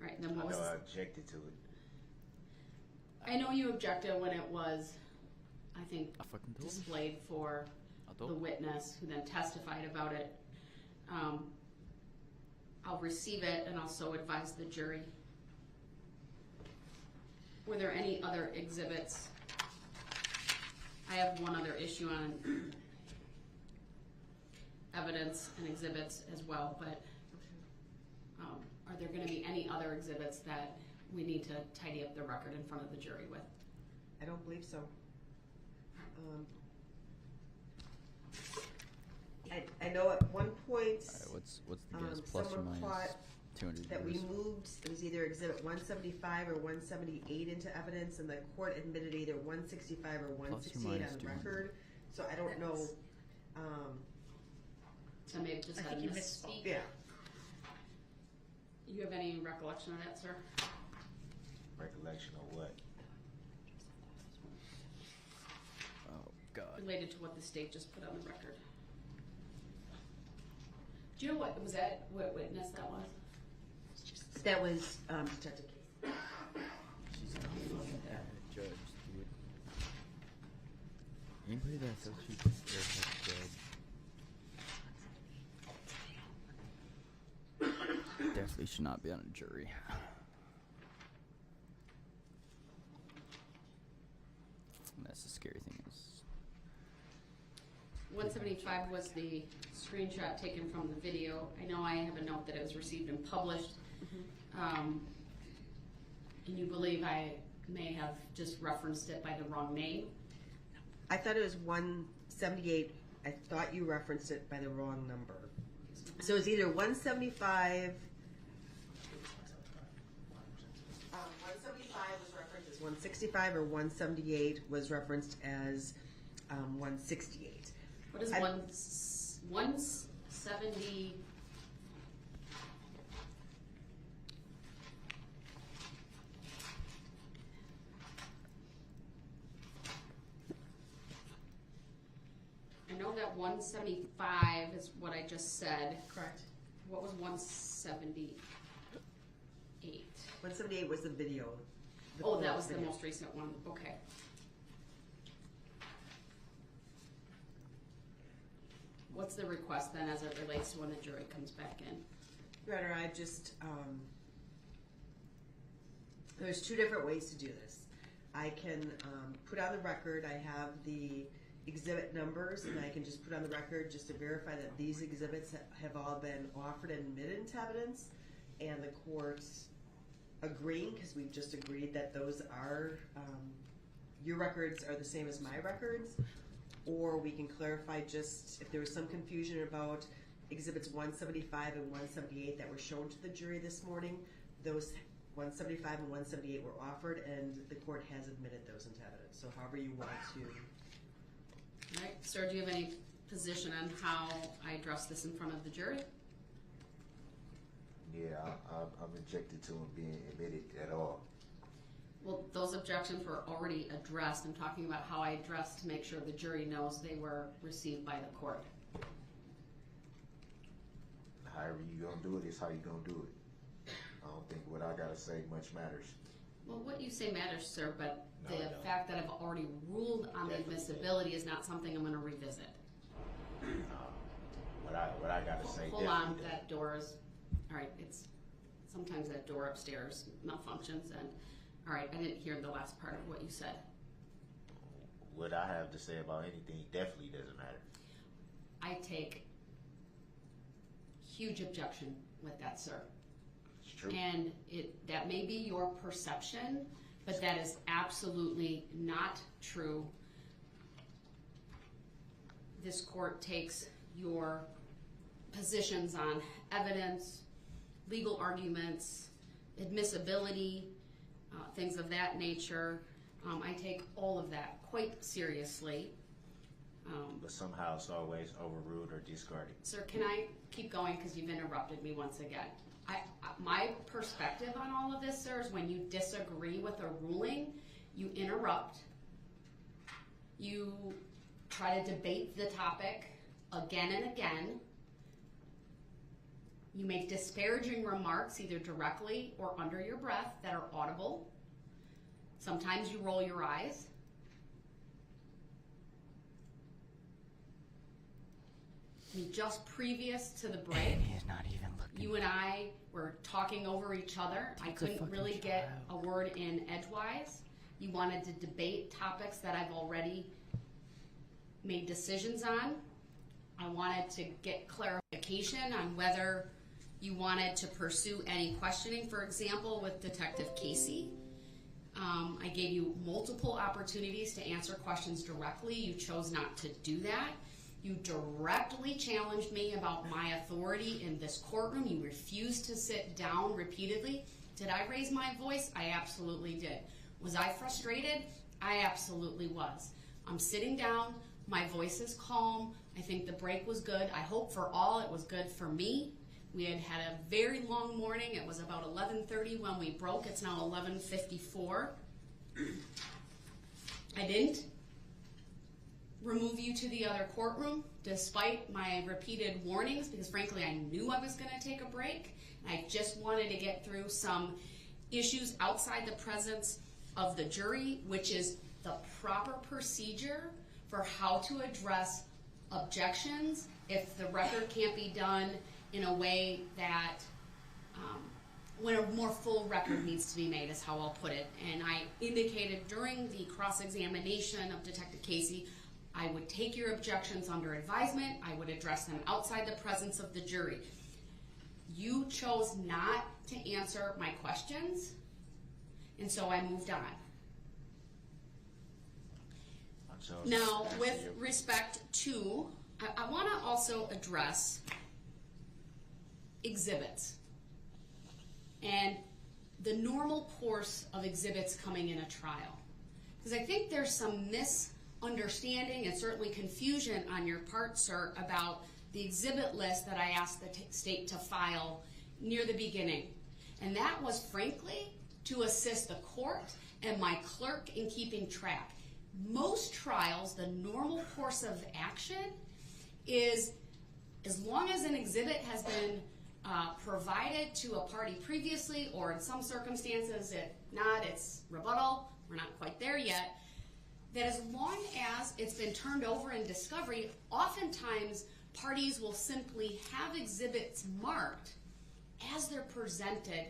Right. Then I what was? know I objected to it. I know you objected when it was, I think, I fucking told him. displayed for I the told him. witness who then testified about it. I'll receive it and also advise the jury. Were there any other exhibits? I have one other issue on evidence and exhibits as well, but are there going to be any other exhibits that we need to tidy up the record in front of the jury with? I don't believe so. I know at one point What's the guess? Plus or someone minus thought 200 that we years? moved, it was either Exhibit 175 or 178 into evidence, and the court admitted either 165 or 168 minus on the 200. record. So I don't know. So maybe just I had a think you misspeak. Yeah. You have any recollection of that, sir? Recollection of what? Oh God. Related to what the state just put on the record. Do you know what was that? What witness that was? That was Detective Case. She's a fucking judge, dude. Anybody that says she's a judge definitely should not be on a jury. And that's the scary thing is 175 was the screenshot taken from the video. I know I have a note that it was received and published. And you believe I may have just referenced it by the wrong name? I thought it was 178. I thought you referenced it by the wrong number. So it's either 175. 175 was referenced as 165, or 178 was referenced as 168. What is 170? I know that 175 is what I just said. Correct. What was 178? 178 was the video. Oh, that was the video. most recent one. Okay. What's the request then as it relates to when the jury comes back in? Your Honor, I just, there's two different ways to do this. I can put on the record, I have the exhibit numbers, and I can just put on the record just to verify that these exhibits have all been offered and admitted into evidence, and the court's agreeing, because we've just agreed that those are, your records are the same as my records, or we can clarify just if there was some confusion about exhibits 175 and 178 that were shown to the jury this morning. Those 175 and 178 were offered, and the court has admitted those into evidence. So however you want to. All right, sir, do you have any position on how I address this in front of the jury? Yeah, I'm objected to them being admitted at all. Well, those objections were already addressed. I'm talking about how I addressed to make sure the jury knows they were received by the court. However you gonna do it is how you gonna do it. I don't think what I gotta say much matters. Well, what you say matters, sir, but No, the it don't. fact that I've already ruled on the Definitely. admissibility is not something I'm going to revisit. What I gotta say. Hold on, definitely that door is, all right, it's, sometimes that door upstairs malfunctions, and, all right, I didn't hear the last part of what you said. what I have to say about anything definitely doesn't matter. I take huge objection with that, sir. true. And that may be your perception, but that is absolutely not true. This court takes your positions on evidence, legal arguments, admissibility, things of that nature. I take all of that quite seriously. But somehow it's always overruled or discarded. Sir, can I keep going because you've interrupted me once again? My perspective on all of this, sir, is when you disagree with a ruling, you interrupt, you try to debate the topic again and again, you make disparaging remarks either directly or under your breath that are audible. Sometimes you roll your eyes. I mean, just previous to the break, He's not even looking. you and I were talking over each other. I couldn't really get a word in edgewise. You wanted to debate topics that I've already made decisions on. I wanted to get clarification on whether you wanted to pursue any questioning, for example, with Detective Casey. I gave you multiple opportunities to answer questions directly. You chose not to do that. You directly challenged me about my authority in this courtroom. You refused to sit down repeatedly. Did I raise my voice? I absolutely did. Was I frustrated? I absolutely was. I'm sitting down. My voice is calm. I think the break was good. I hope for all it was good for me. We had had a very long morning. It was about 11:30 when we broke. It's now 11:54. I didn't remove you to the other courtroom despite my repeated warnings because frankly I knew I was going to take a break. I just wanted to get through some issues outside the presence of the jury, which is the proper procedure for how to address objections if the record can't be done in a way that when a more full record needs to be made is how I'll put it. And I indicated during the cross-examination of Detective Casey, I would take your objections under advisement. I would address them outside the presence of the jury. You chose not to answer my questions, and so I moved on. Now, with respect to, I want to also address exhibits and the normal course of exhibits coming in a trial. Because I think there's some misunderstanding and certainly confusion on your part, sir, about the exhibit list that I asked the state to file near the beginning. And that was, frankly, to assist the court and my clerk in keeping track. Most trials, the normal course of action is as long as an exhibit has been provided to a party previously, or in some circumstances, if not, it's rebuttal, we're not quite there yet, that as long as it's been turned over in discovery, oftentimes parties will simply have exhibits marked as they're presented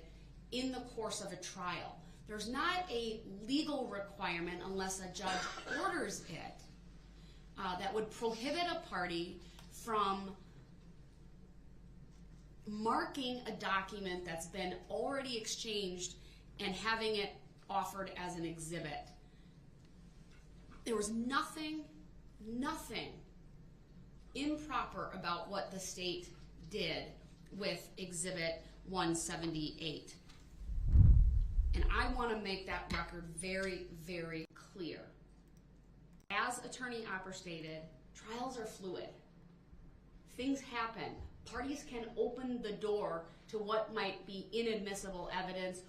in the course of a trial. There's not a legal requirement unless a judge orders it that would prohibit a party from marking a document that's been already exchanged and having it offered as an exhibit. There was nothing improper about what the state did with Exhibit 178. And I want to make that record very, very clear. As Attorney Opper stated, trials are fluid. Things happen. Parties can open the door to what might be inadmissible evidence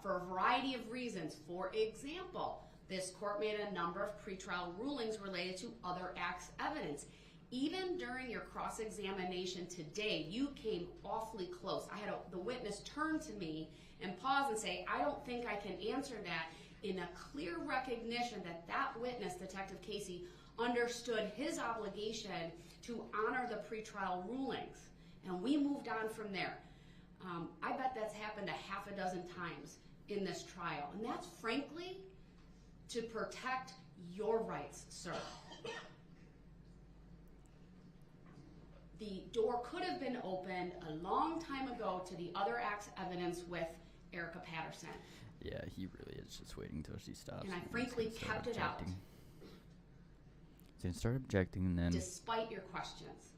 for a variety of reasons. For example, this court made a number of pretrial rulings related to other acts evidence. Even during your cross-examination today, you came awfully close. I had the witness turn to me and pause and say, I don't think I can answer that, in a clear recognition that that witness, Detective Casey, understood his obligation to honor the pretrial rulings. And we moved on from there. I bet that's happened a half a dozen times in this trial. And that's frankly to protect your rights, sir. the door could have been opened a long time ago to the other act's evidence with Erica Patterson. Yeah, he really is just waiting till she stops. And I he's frankly gonna start kept it out. objecting. He's gonna start objecting and then Despite your questions.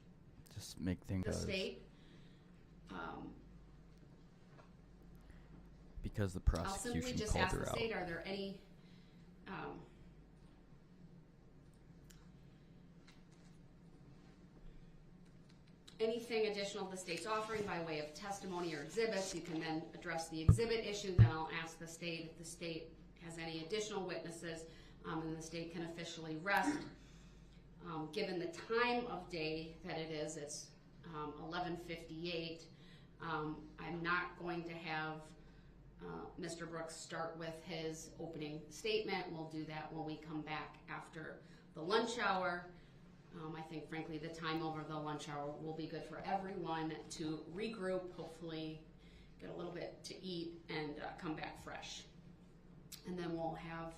just make things The worse. state, Because the I'll simply prosecution just called ask her the out. state, are there any anything additional the state's offering by way of testimony or exhibits? You can then address the exhibit issue. Then I'll ask the state if the state has any additional witnesses, and the state can officially rest. Given the time of day that it is, it's 11:58. I'm not going to have Mr. Brooks start with his opening statement. We'll do that when we come back after the lunch hour. I think, frankly, the time over the lunch hour will be good for everyone to regroup, hopefully get a little bit to eat, and come back fresh. And then we'll have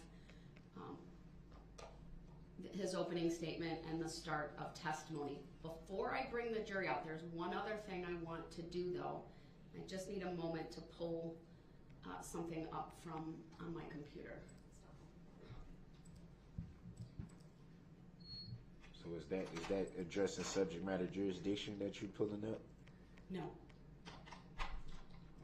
his opening statement and the start of testimony. Before I bring the jury out, there's one other thing I want to do, though. I just need a moment to pull something up from on my computer. So is that addressing subject matter jurisdiction that you're pulling up? No.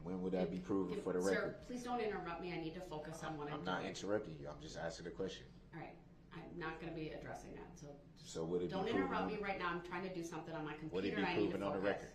When would that be proven for the Sir, record? please don't interrupt me. I need to focus on what I'm I'm not doing. interrupting you. I'm just asking a question. All right. I'm not going to be addressing that. So So would it don't be proven interrupt me on, right now. I'm trying to do something on my would it computer. be I need to proven on the focus. record?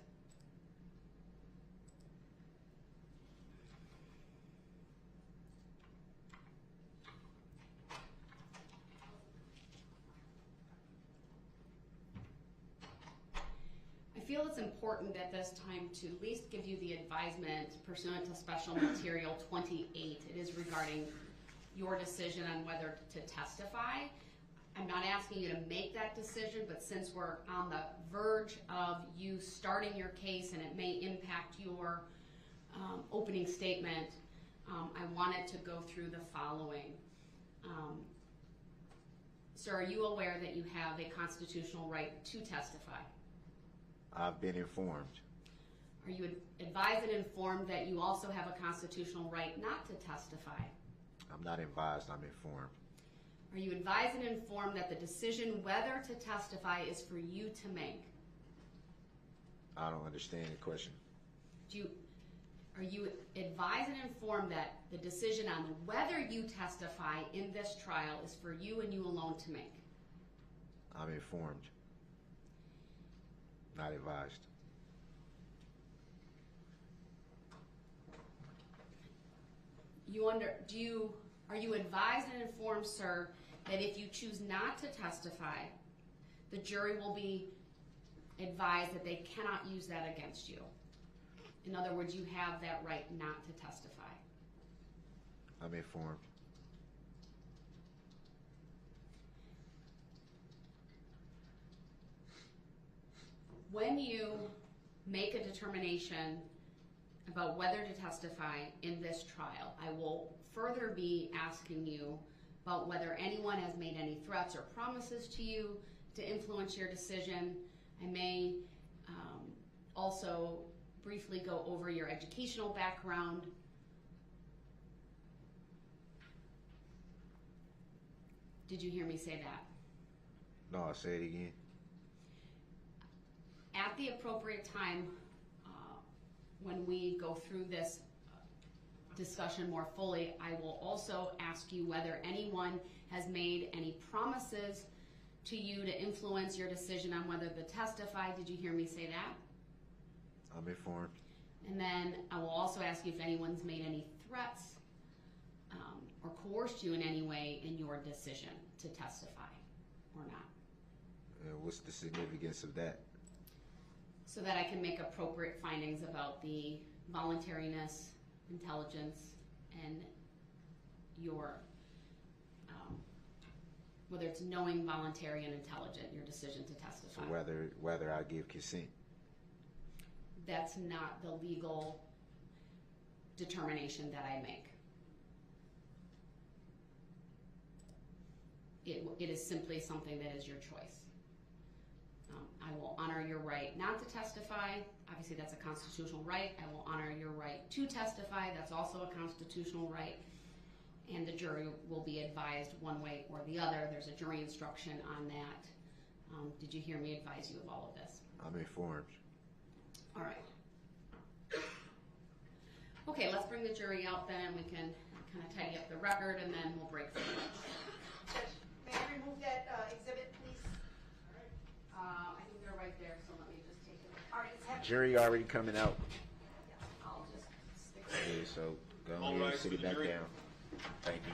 I feel it's important at this time to at least give you the advisement pursuant to Special Material 28. It is regarding your decision on whether to testify. I'm not asking you to make that decision, but since we're on the verge of you starting your case and it may impact your opening statement, I wanted to go through the following. Sir, are you aware that you have a constitutional right to testify? I've been informed. Are you advised and informed that you also have a constitutional right not to testify? I'm not advised, I'm informed. Are you advised and informed that the decision whether to testify is for you to make? I don't understand the question. Are you advised and informed that the decision on whether you testify in this trial is for you and you alone to make? I'm informed. Not advised. Are you advised and informed, sir, that if you choose not to testify, the jury will be advised that they cannot use that against you? In other words, you have that right not to testify. I'm informed. When you make a determination about whether to testify in this trial, I will further be asking you about whether anyone has made any threats or promises to you to influence your decision. I may also briefly go over your educational background. Did you hear me say that? No, I'll say it again. At the appropriate time, when we go through this discussion more fully, I will also ask you whether anyone has made any promises to you to influence your decision on whether to testify. Did you hear me say that? I'm informed. And then I will also ask you if anyone's made any threats or coerced you in any way in your decision to testify or not. What's the significance of that? So that I can make appropriate findings about the voluntariness, intelligence, and your, whether it's knowing, voluntary, and intelligent, your decision to testify. So whether I give consent. That's not the legal determination that I make. It is simply something that is your choice. I will honor your right not to testify. Obviously, that's a constitutional right. I will honor your right to testify. That's also a constitutional right. And the jury will be advised one way or the other. There's a jury instruction on that. Did you hear me advise you of all of this? I'm informed. All right. Okay, let's bring the jury out then, and we can kind of tidy up the record, and then we'll break for lunch. Judge, may I remove that exhibit, please? I think they're right there, so let me just take it. All right, it's heavy. Jury already coming out. I'll just stick Yeah, so go All ahead right, and sit for it the back jury. down. Thank you.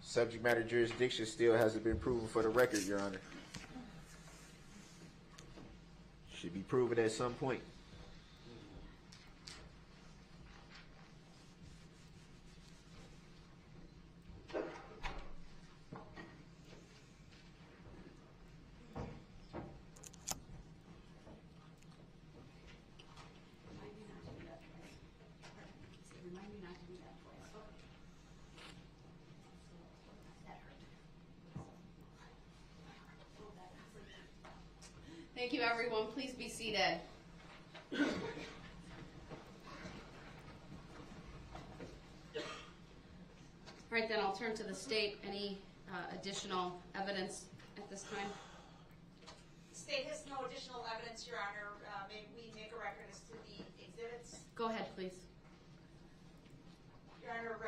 Subject matter jurisdiction still hasn't been proven for the record, Your Honor. Should be proven at some point. Remind me not to do that twice. That hurt. Thank you, everyone. Please be seated. All right, then I'll turn to the state. Any additional evidence at this time? The state has no additional evidence, Your Honor. May we make a record as to the exhibits? Go ahead, please. Your Honor, we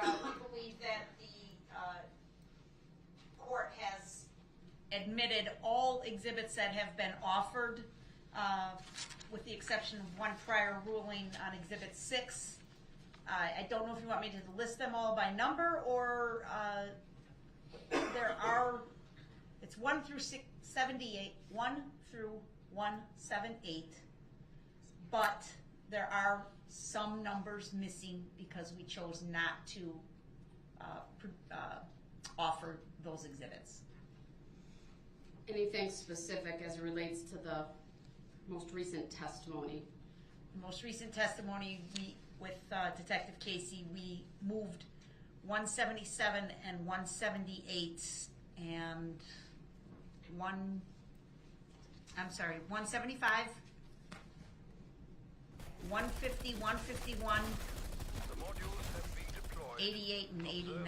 believe that the court has admitted all exhibits that have been offered, with the exception of one prior ruling on Exhibit 6. I don't know if you want me to list them all by number, or there are, it's 1 through 78, 1 through 178, but there are some numbers missing because we chose not to offer those exhibits. Anything specific as it relates to the most recent testimony? The most recent testimony, with Detective Casey, we moved 177 and 178 and 175, 150, 151, 88, and 89.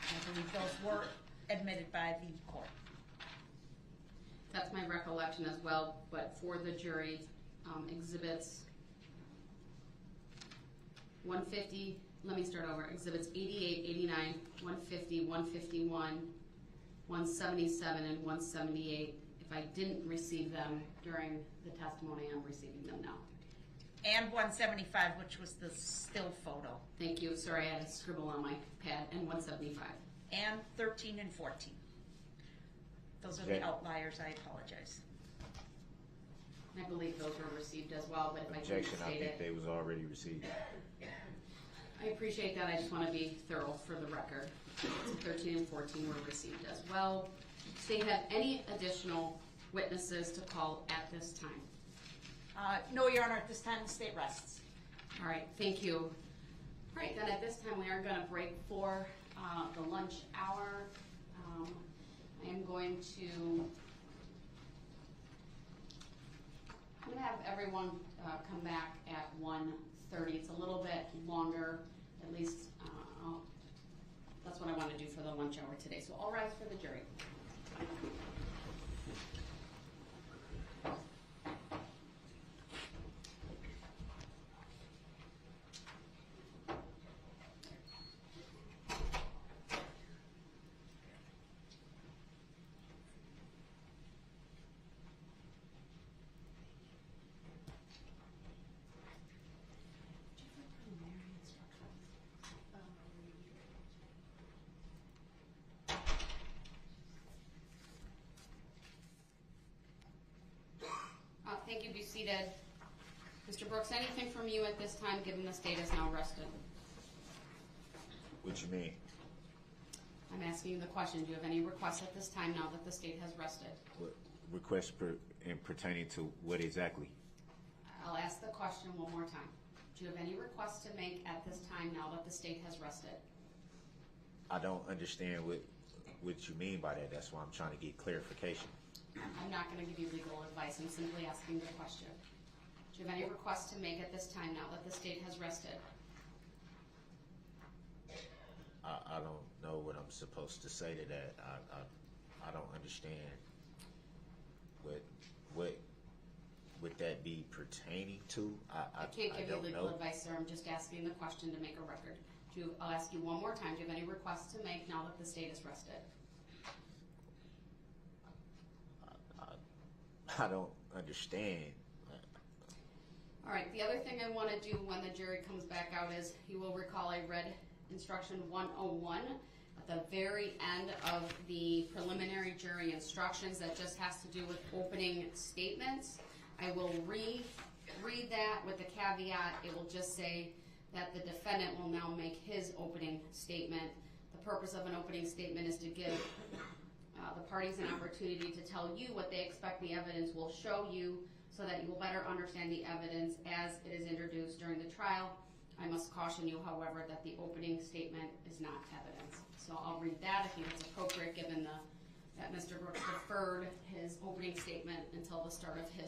I believe those were admitted by the court. That's my recollection as well, but for the jury, exhibits 150, let me start over, exhibits 88, 89, 150, 151, 177, and 178. If I didn't receive them during the testimony, I'm receiving them now. And 175, which was the still photo. Thank you. Sorry, I had to scribble on my pad. And 175. And 13 and 14. Those are the outliers. I apologize. I believe those were received as well, but if I didn't Objection, I state think it, they was already received. I appreciate that. I just want to be thorough for the record. 13 and 14 were received as well. State have any additional witnesses to call at this time? No, Your Honor. At this time, the state rests. All right, thank you. All right, then at this time we are going to break for the lunch hour. I am going to have everyone come back at 1:30. It's a little bit longer, at least that's what I want to do for the lunch hour today. So all rise for the jury. Thank you. Be seated. Mr. Brooks, anything from you at this time, given the state is now rested? What you mean? I'm asking you the question. Do you have any requests at this time now that the state has rested? What request pertaining to what exactly? I'll ask the question one more time. Do you have any requests to make at this time now that the state has rested? I don't understand what you mean by that. That's why I'm trying to get clarification. I'm not going to give you legal advice. I'm simply asking the question. Do you have any requests to make at this time now that the state has rested? I don't know what I'm supposed to say to that. I don't understand what would that be pertaining to. I can't give you don't legal know. advice, sir. I'm just asking the question to make a record. I'll ask you one more time. Do you have any requests to make now that the state has rested? I don't understand. All right, the other thing I want to do when the jury comes back out is, you will recall I read instruction 101 at the very end of the preliminary jury instructions that just has to do with opening statements. I will read that with the caveat. It will just say that the defendant will now make his opening statement. The purpose of an opening statement is to give the parties an opportunity to tell you what they expect the evidence will show you, so that you will better understand the evidence as it is introduced during the trial. I must caution you, however, that the opening statement is not evidence. So I'll read that. I think it's appropriate given that Mr. Brooks deferred his opening statement until the start of his